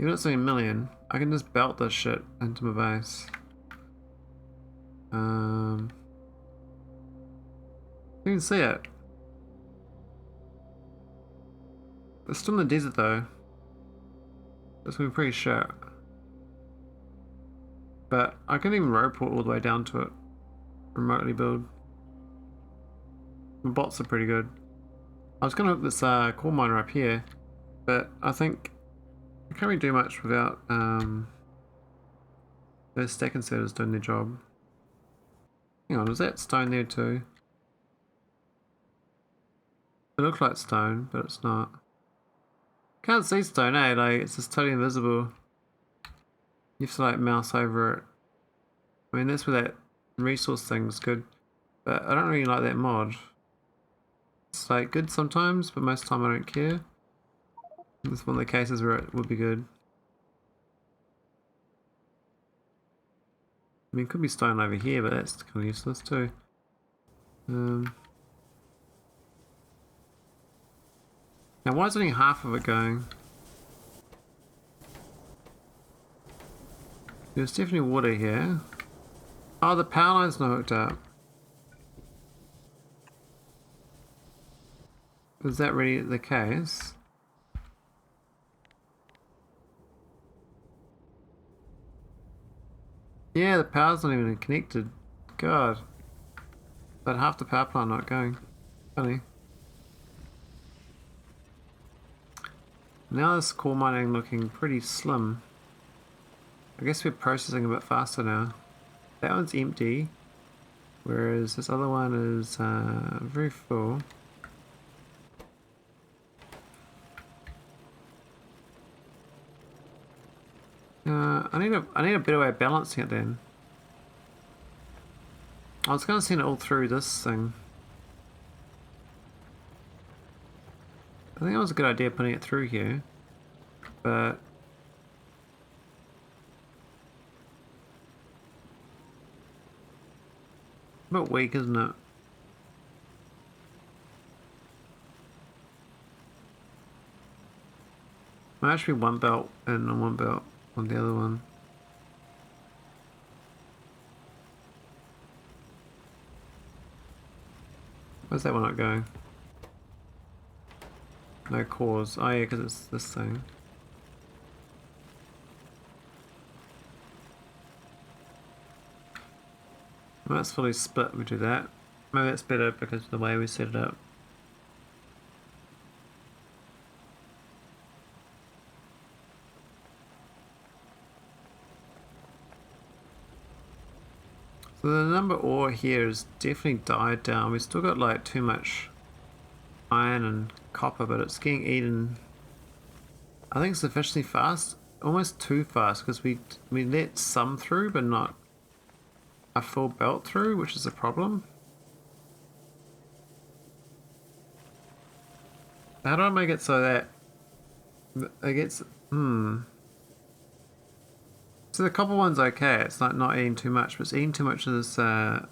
Even if it's only a million, I can just belt this shit into my base. You can see it. It's still in the desert though. It's gonna be pretty shit. But I can even rope all the way down to it. Remotely build. The bots are pretty good. I was gonna hook this coal miner up here, but I think I can't really do much without those stack inserters doing their job. Hang on, is that stone there too? It looks like stone, but it's not. Can't see stone, eh? Like, it's just totally invisible. You have to like mouse over it. I mean, that's where that resource thing's good, but I don't really like that mod. It's like good sometimes, but most of the time I don't care. This is one of the cases where it would be good. I mean, it could be stone over here, but that's kind of useless too. Now, why is only half of it going? There's definitely water here. Oh, the power line's not hooked up. Is that really the case? Yeah, the power's not even connected. God. But half the power plant not going. Funny. Now this coal mining looking pretty slim. I guess we're processing a bit faster now. That one's empty, whereas this other one is very full. I need a better way of balancing it then. I was going to send it all through this thing. I think it was a good idea putting it through here, but a bit weak, isn't it? Might actually be one belt and one belt on the other one. Where's that one not going? No cores. Oh yeah, because it's this thing. When that's fully split, we do that. Maybe that's better because of the way we set it up. So the number ore here has definitely died down. We've still got like too much iron and copper, but it's getting eaten, I think, sufficiently fast. Almost too fast, because we let some through, but not a full belt through, which is a problem. How do I make it so that it gets... So the copper one's okay, it's like not eating too much, but it's eating too much of this iron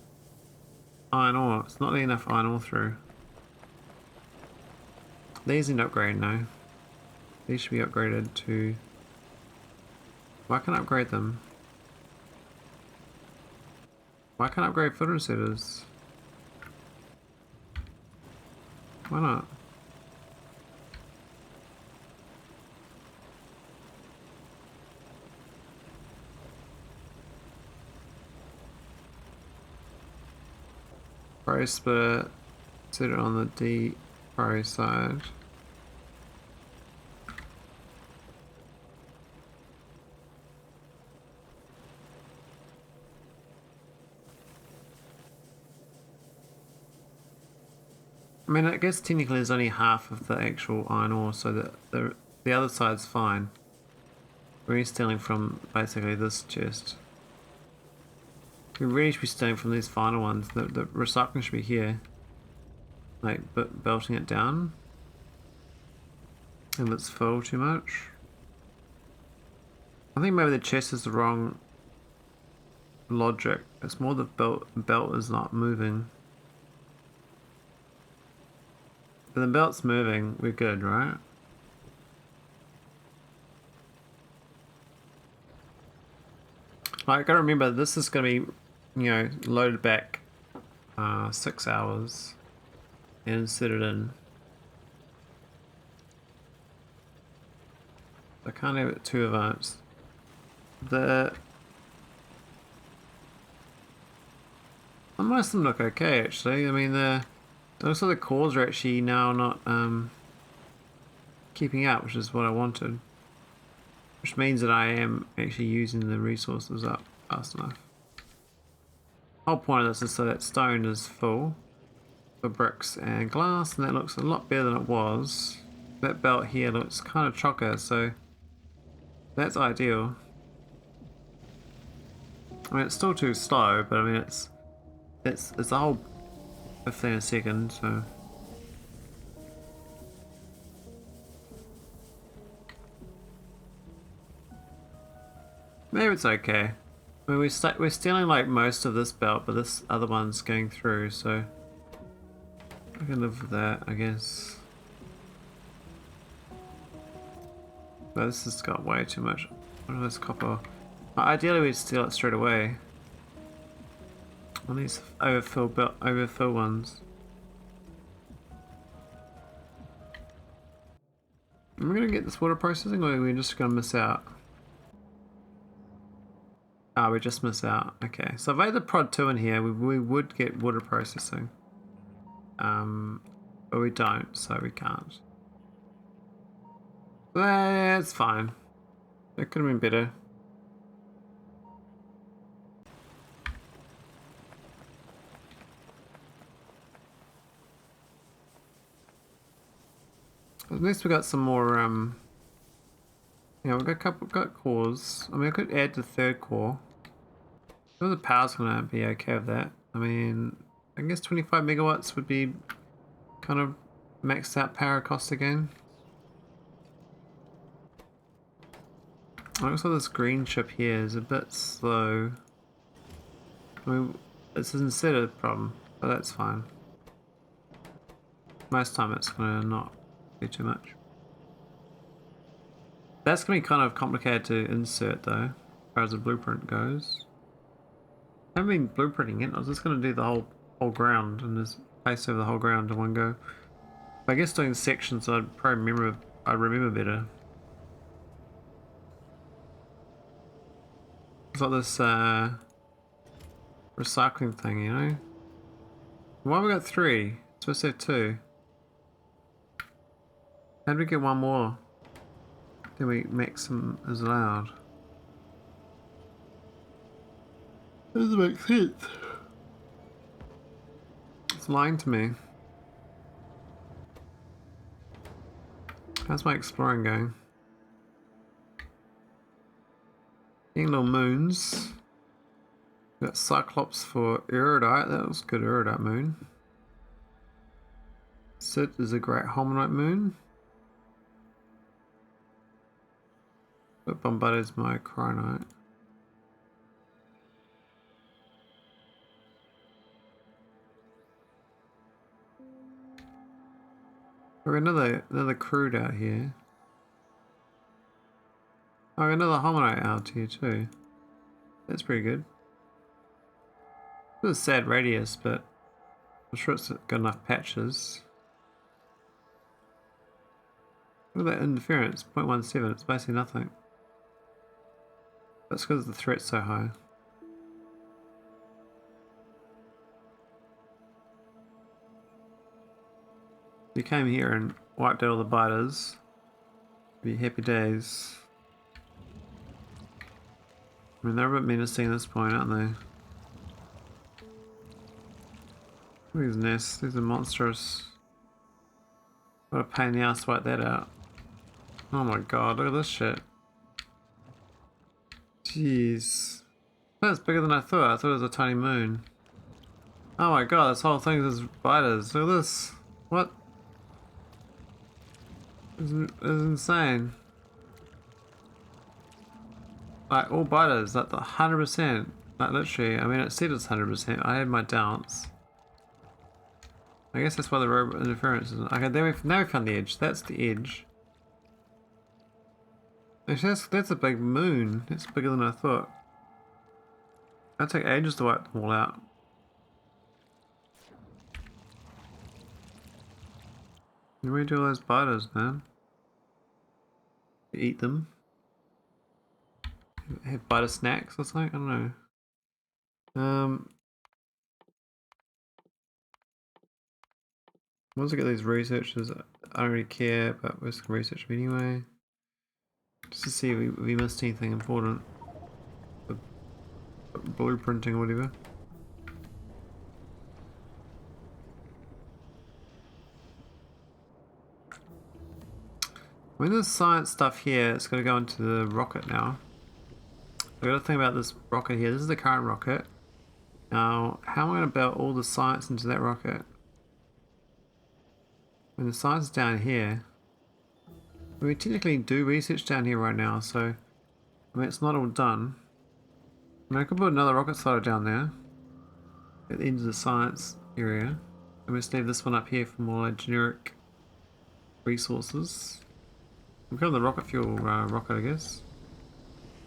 ore. It's not letting enough iron ore through. These need upgrading now. These should be upgraded to... Why can't I upgrade them? Why can't I upgrade filter setters? Why not? Pro splitter, set it on the D Pro side. I mean, I guess technically there's only half of the actual iron ore, so that the other side's fine. We're only stealing from basically this chest. We really should be stealing from these final ones. The recycling should be here. Like, belting it down. If it's full too much. I think maybe the chest is the wrong logic. It's more the belt is not moving. If the belt's moving, we're good, right? I gotta remember this is gonna be, you know, loaded back 6 hours and inserted in. I can't have it too advanced. Most of them look okay actually. I mean it looks like the cores are actually now not keeping up, which is what I wanted. Which means that I am actually using the resources up fast enough. The whole point of this is so that stone is full for bricks and glass, and that looks a lot better than it was. That belt here looks kind of chocker, so that's ideal. I mean, it's still too slow, but I mean, it's a whole 15 a second, so. Maybe it's okay. I mean, we're stealing like most of this belt, but this other one's going through, so I can live with that, I guess. But this has got way too much. What is this copper? Ideally, we'd steal it straight away. On these overfill ones. Am I gonna get this water processing, or are we just gonna miss out? Ah, we just miss out. Okay, so if I had the prod 2 in here, we would get water processing. But we don't, so we can't. That's fine. It could have been better. At least we got some more, yeah, we've got cores. I mean, I could add the third core. So the power's gonna be okay with that. I mean, I guess 25 megawatts would be kind of maxed out power cost again. Looks like this green chip here is a bit slow. I mean, it's an inserted problem, but that's fine. Most time it's gonna not be too much. That's gonna be kind of complicated to insert though, as far as the blueprint goes. I haven't been blueprinting it. I was just gonna do the whole ground and just place over the whole ground in one go. But I guess doing sections, I'd probably remember better. It's like this recycling thing, you know? Why have we got 3? It's supposed to have 2. How do we get one more? Then we maximum is allowed. That doesn't make sense. It's lying to me. How's my exploring going? Getting little moons. We got Cyclops for Erudite. That was good Erudite moon. Sit is a great Hominite moon. But Bombarded is my Cronite. We've got another crude out here. Oh, another Hominite out here too. That's pretty good. It's a sad radius, but I'm sure it's got enough patches. Look at that interference, 0.17, it's basically nothing. That's because the threat's so high. If you came here and wiped out all the biters, it'd be happy days. I mean, they're a bit menacing at this point, aren't they? Look at these nests, these are monstrous. What a pain in the ass to wipe that out. Oh my god, look at this shit. Jeez. That's bigger than I thought. I thought it was a tiny moon. Oh my god, this whole thing is biters. Look at this. What? This is insane. Like all biters, like the 100%. Like literally, I mean it said it's 100%. I had my doubts. I guess that's why the robot interference is. Okay, now we found the edge. That's the edge. Actually, that's a big moon. That's bigger than I thought. It'll take ages to wipe them all out. Where do all those biters, man? You eat them? Have biter snacks or something? I don't know. Once I get these researchers, I don't really care, but we're just gonna research them anyway. Just to see if we missed anything important. The blueprinting or whatever. When there's science stuff here, it's going to go into the rocket now. I got to think about this rocket here. This is the current rocket. Now, how am I going to build all the science into that rocket? When the science is down here, we technically do research down here right now, so I mean it's not all done. I mean I could put another rocket silo down there at the end of the science area. And we just leave this one up here for more generic resources. We've got the rocket fuel rocket, I guess.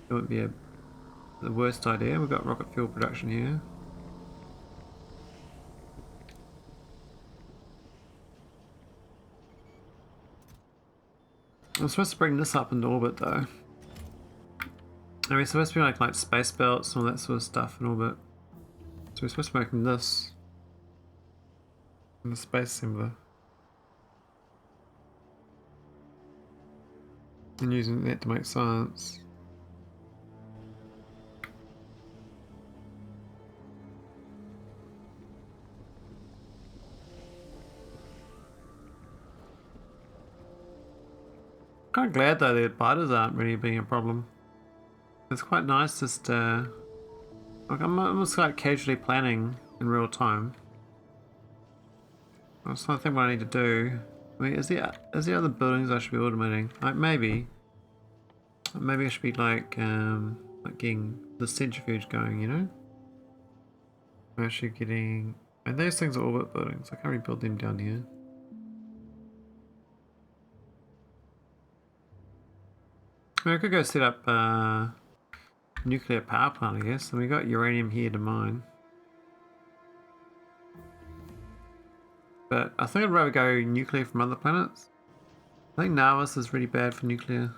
It wouldn't be the worst idea. We've got rocket fuel production here. I'm supposed to bring this up into orbit though. And we're supposed to be like space belts and all that sort of stuff in orbit. So we're supposed to be making this. And the space assembler. And using that to make science. Kind of glad though that biters aren't really being a problem. It's quite nice just like I'm almost like casually planning in real time. I was trying to think what I need to do. I mean, is there other buildings I should be automating? Like maybe I should be like getting the centrifuge going, you know? I'm actually getting, and those things are orbit buildings. I can't really build them down here. I mean, I could go set up nuclear power plant, I guess. And we got uranium here to mine. But I think I'd rather go nuclear from other planets. I think Nauvis is really bad for nuclear.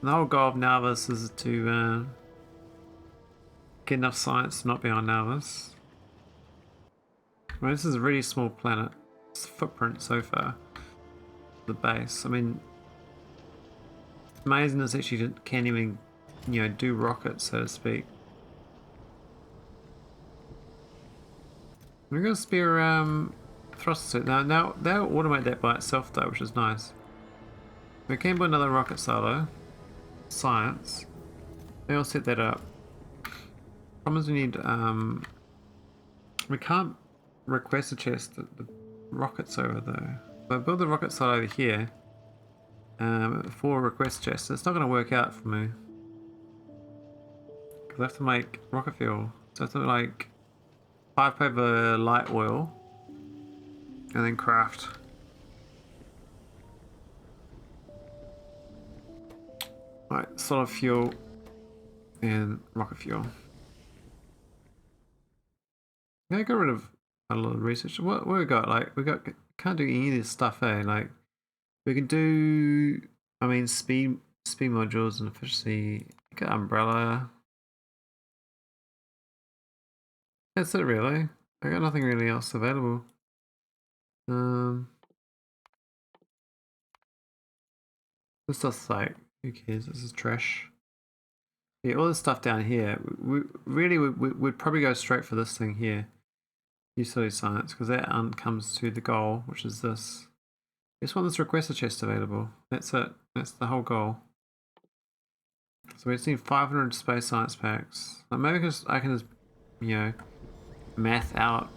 And the whole goal of Nauvis is to get enough science to not be on Nauvis. I mean, this is a really small planet. It's footprint so far. The base. I mean, it's amazing this actually can't even, you know, do rockets, so to speak. We've got a spare thruster suit. Now they'll automate that by itself though, which is nice. We can put another rocket silo. Science. They'll set that up. Problem is we need we can't request a chest the rockets over there. If I build the rocket silo over here for a request chest, it's not going to work out for me. Because I have to make rocket fuel. So I have to like pipe over light oil and then craft. Right, solid fuel and rocket fuel. Yeah, I got rid of a lot of research. What we got? Like can't do any of this stuff, eh? Like we can do, I mean, speed modules and efficiency. Got umbrella. That's it really. I got nothing really else available. This stuff's like, who cares? This is trash. Yeah, all this stuff down here. We'd probably go straight for this thing here. Utility science, because that comes to the goal, which is this. Just want this requester chest available. That's it. That's the whole goal. So we just need 500 space science packs. Like maybe I can just, you know, math out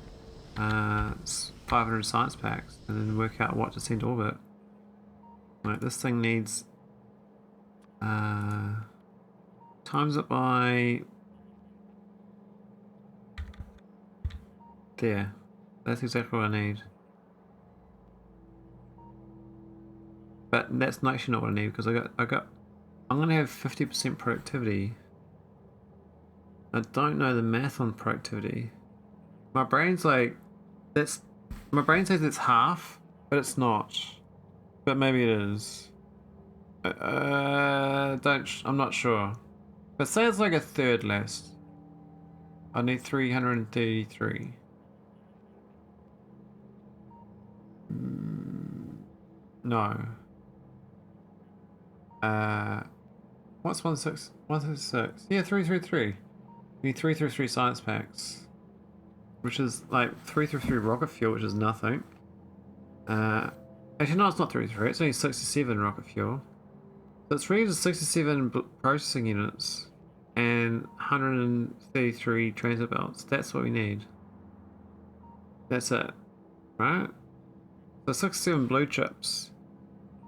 500 science packs and then work out what to send to orbit. Right, this thing needs times it by there. That's exactly what I need. But that's not actually not what I need because I'm gonna have 50% productivity. I don't know the math on productivity. My brain's like my brain says it's half, but it's not. But maybe it is. I'm not sure. But say it's like a third less. I need 333. No. What's 166? Yeah, 333. We need 333 science packs. Which is like 333 rocket fuel, which is nothing. Actually, no, it's not 333. It's only 67 rocket fuel. So it's really just 67 processing units and 133 transit belts. That's what we need. That's it, right? So 67 blue chips.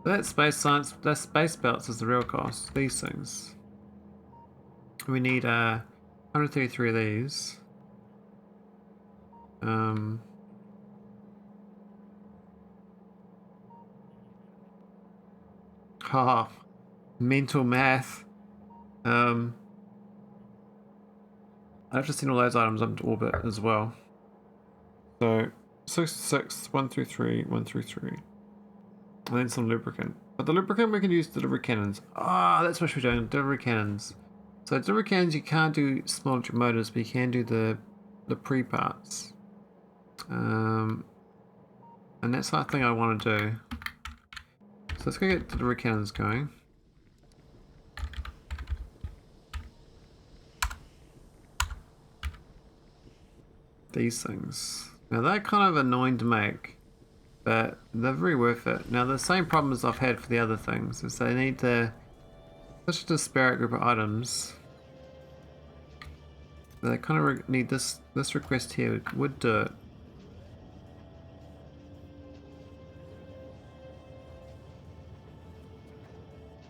That space science, that space belts is the real cost. These things. We need 133 of these. Haha, mental math. I have to send all those items up to orbit as well. So 66, 133, 133. And then some lubricant. But the lubricant we can use delivery cannons. Ah, that's what we're doing, delivery cannons. So delivery cannons you can't do small electric motors, but you can do the pre-parts. And that's the thing I want to do. So let's go get delivery cannons going. These things. Now they're kind of annoying to make, but they're very worth it. Now the same problems I've had for the other things is they need to such a disparate group of items. They kind of need this request here would do it.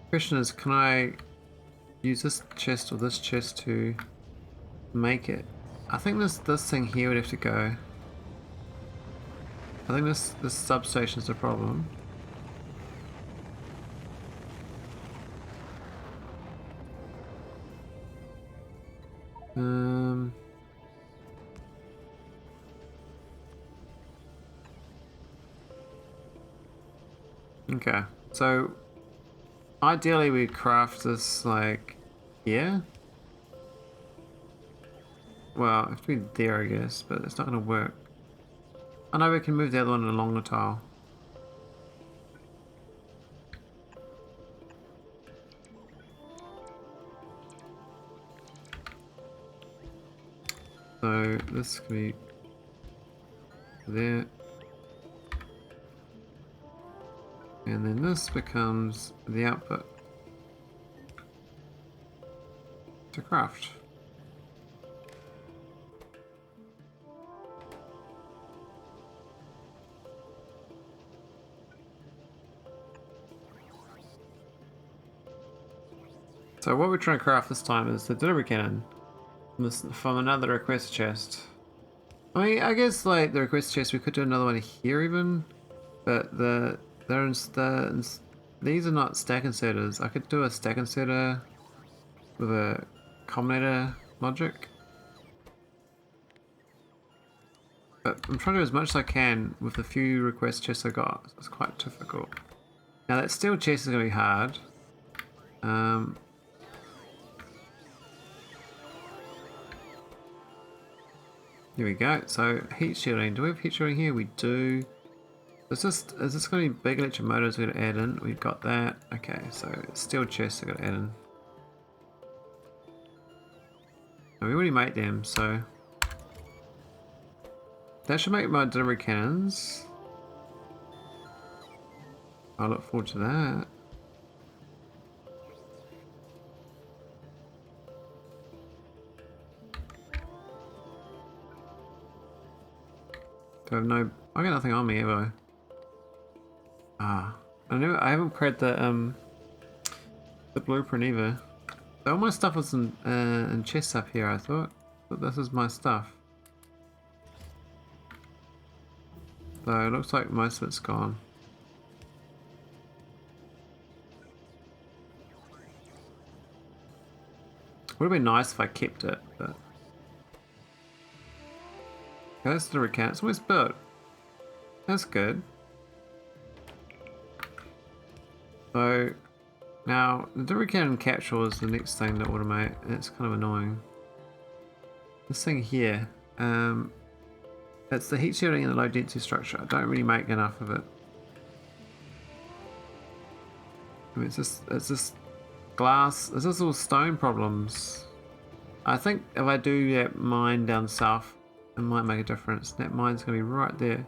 Question is, can I use this chest or this chest to make it? I think this thing here would have to go. I think this substation is the problem. Okay, so ideally we'd craft this like here. Well, it have to be there I guess, but it's not going to work. I know we can move the other one along the tile. So this can be there. And then this becomes the output to craft. So what we're trying to craft this time is the delivery cannon from another request chest. I mean, I guess like the request chest, we could do another one here even, but these are not stack inserters. I could do a stack inserter with a combinator logic, but I'm trying to do as much as I can with the few request chests I got. So it's quite difficult. Now that steel chest is going to be hard. Here we go. So heat shielding. Do we have heat shielding here? We do. Is this going to be big electric motors we're going to add in? We've got that. Okay, so steel chests are going to add in. And we already made them, so that should make my delivery cannons. I look forward to that. I got nothing on me, have I? Ah, I haven't created the blueprint either. All my stuff was in chests up here, I thought. But this is my stuff. So it looks like most of it's gone. Would have been nice if I kept it, but... Okay, that's the recount. It's almost built. That's good. So, now, the delivery cannon capsule is the next thing to automate, and it's kind of annoying. This thing here, it's the heat shielding and the low density structure. I don't really make enough of it. I mean, it's just glass. It's just all stone problems. I think if I do that mine down south, it might make a difference. That mine's gonna be right there.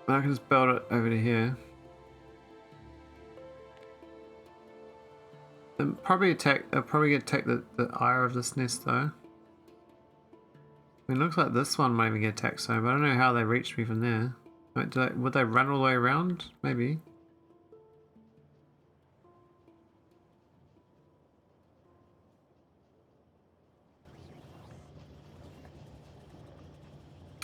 I can just build it over to here. And probably I'll probably attack the eye of this nest though. I mean, it looks like this one might even get attacked soon, but I don't know how they reached me from there. Would they run all the way around? Maybe.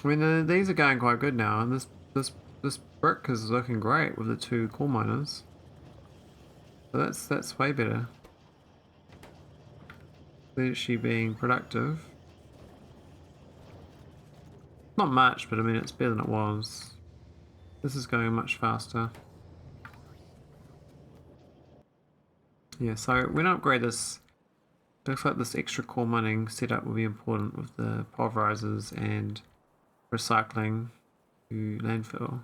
I mean, these are going quite good now, and this brick is looking great with the 2 coal miners. So that's way better. Actually being productive. Not much, but I mean it's better than it was. This is going much faster. Yeah, so when I upgrade this, looks like this extra core mining setup will be important with the pulverizers and recycling to landfill.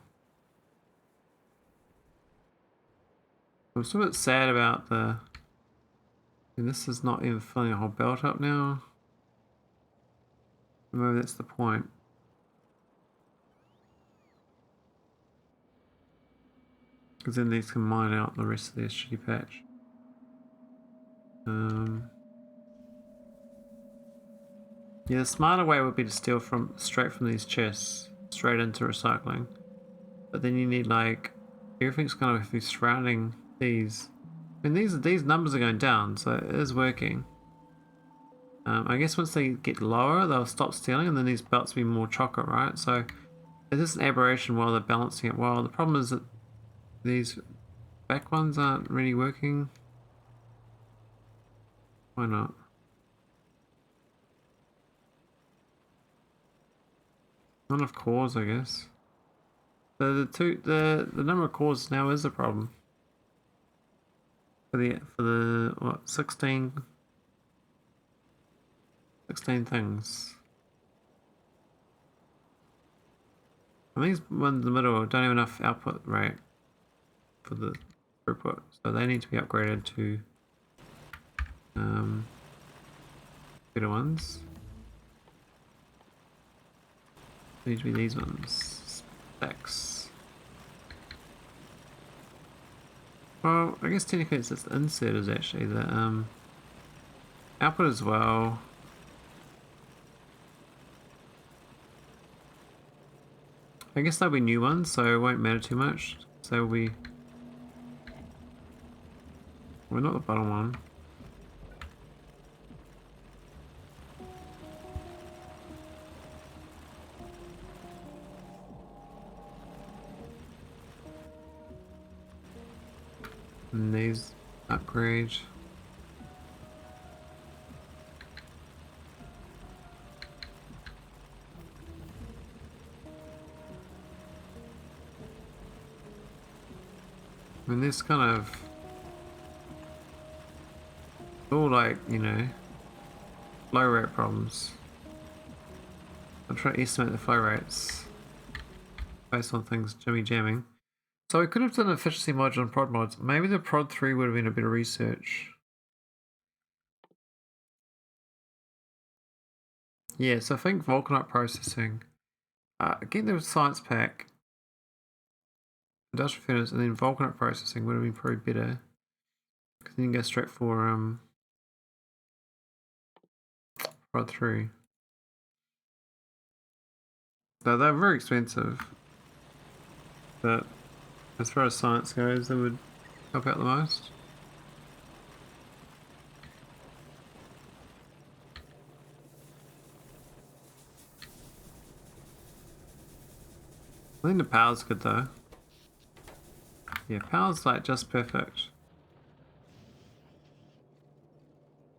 I'm still a bit sad about and this is not even filling a whole belt up now. Maybe that's the point. Because then these can mine out the rest of their shitty patch. Yeah, the smarter way would be to steal straight from these chests, straight into recycling. But then you need like everything's kind of be surrounding these. I mean these numbers are going down, so it is working. I guess once they get lower, they'll stop stealing, and then these belts will be more chocolate, right? So it's just an aberration while they're balancing it well. The problem is that these back ones aren't really working. Why not? Not enough cores, I guess. The number of cores now is a problem. For the what 16 things. And these ones in the middle don't have enough output rate for the throughput, so they need to be upgraded to better ones. They need to be these ones. Specs. Well, I guess technically it's just the insert is actually the output as well. I guess they'll be new ones, so it won't matter too much. So they'll be... Well, not the bottom one. And these upgrade. I mean, this kind of all like, you know, flow rate problems. I'm trying to estimate the flow rates based on things jimmy jamming. So we could have done an efficiency module on prod mods. Maybe the prod 3 would have been a bit of research. Yeah, so I think Vulcanite processing. Again, there was science pack, industrial furnace, and then Vulcanite processing would have been probably better. Because then you can go straight for prod 3. So they're very expensive. But As far as science goes, that would help out the most. I think the power's good though. Yeah, power's like just perfect.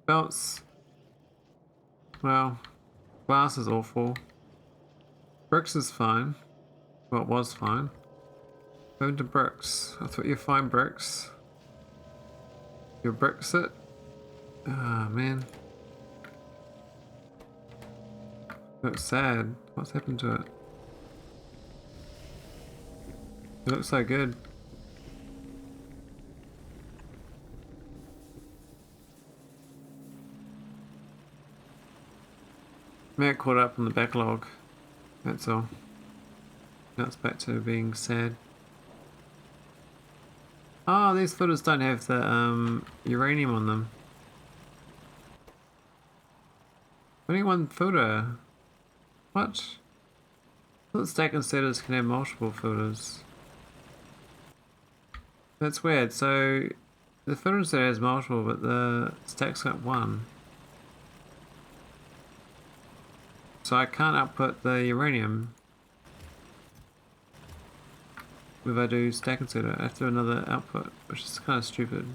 Belts. Well, glass is awful. Bricks is fine. Well, it was fine. Go into bricks. I thought you'd find bricks. Your bricks it? Ah, man. Looks sad. What's happened to it? It looks so good. Matt caught up on the backlog. That's all. Now it's back to being sad. Oh, these filters don't have the uranium on them. Only one filter. What? I thought stack inserters can have multiple filters. That's weird. So the filter inserter has multiple, but the stack's got one. So I can't output the uranium if I do stack inserter. I have to do another output, which is kind of stupid.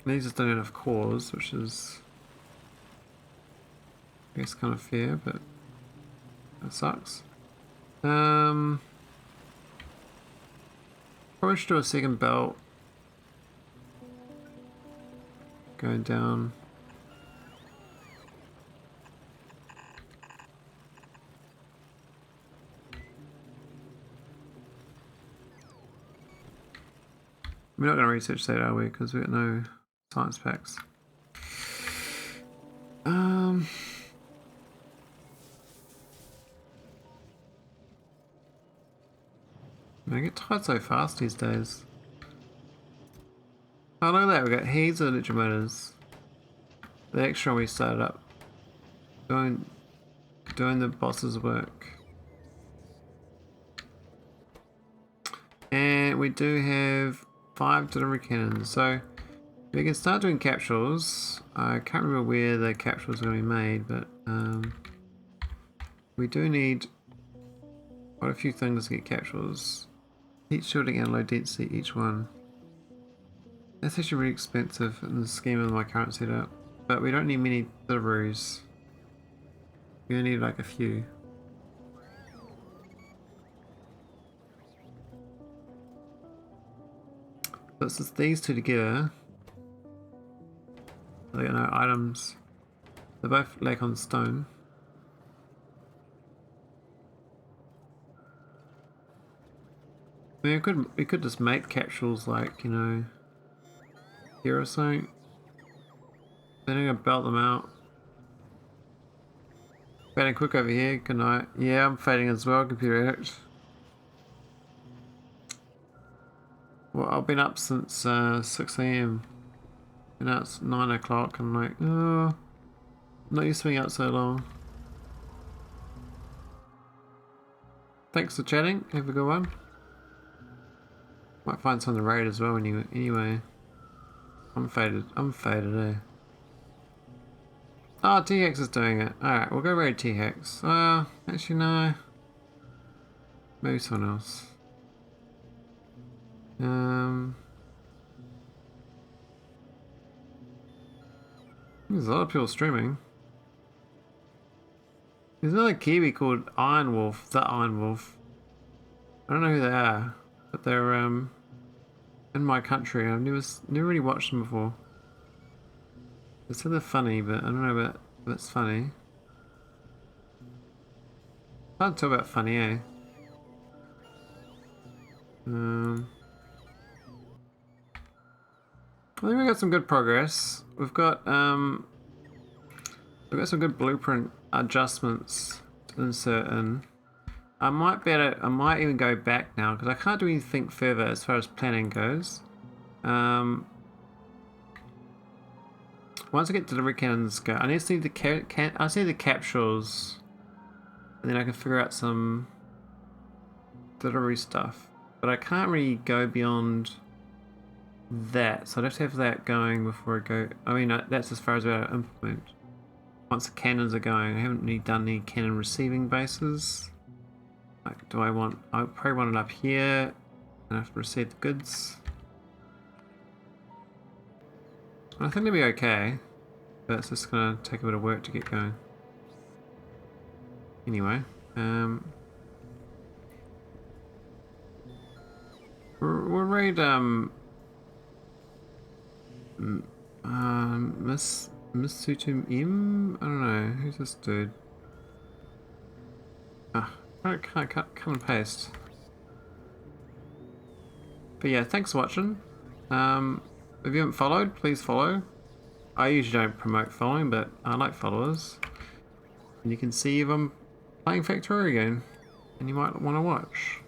These just don't have enough cores, which is, I guess, kind of fair, but that sucks. Probably should do a second belt going down. We're not going to research that, are we? Because we got no science packs. I get tired so fast these days. Oh, look at that, we got heaps of electromotors. The extra we started up. Doing the boss's work. And we do have 5 delivery cannons, so we can start doing capsules. I can't remember where the capsules are going to be made, but we do need quite a few things to get capsules. Heat shielding and low density each one. That's actually really expensive in the scheme of my current setup, but we don't need many deliveries. We only need like a few. So it's just these two together. They got no items. They're both lack on stone. I mean, we could just make capsules like, you know, here or something. Then I'm gonna belt them out. Fading quick over here. Good night. Yeah, I'm fading as well. Computer addict. Well, I've been up since 6 AM. And now it's 9 o'clock. I'm like, oh, not used to being out so long. Thanks for chatting. Have a good one. Might find some on the raid as well anyway. I'm faded, eh? Oh, T-Hex is doing it. Alright, we'll go raid T-Hex. Actually no. Maybe someone else. There's a lot of people streaming. There's another Kiwi called Iron Wolf, the Iron Wolf. I don't know who they are, but they're in my country. I've never really watched them before. They said they're funny, but I don't know about if it's funny. Hard to talk about funny, eh? I think we got some good progress. We've got some good blueprint adjustments to insert in. I might even go back now because I can't do anything further as far as planning goes. once I get delivery cannons go, I need to see the I see the capsules, and then I can figure out some delivery stuff. But I can't really go beyond that, so I'd have to have that going before I go. I mean, that's as far as I'll implement. Once the cannons are going, I haven't really done any cannon receiving bases. Like, do I want? I probably want it up here, and I have to receive the goods. I think they'll be okay, but it's just gonna take a bit of work to get going. Anyway, we'll read Miss Sutum Im? I don't know, who's this dude? Ah, I can't cut and paste. But yeah, thanks for watching. If you haven't followed, please follow. I usually don't promote following, but I like followers. And you can see if I'm playing Factorio again, and you might want to watch.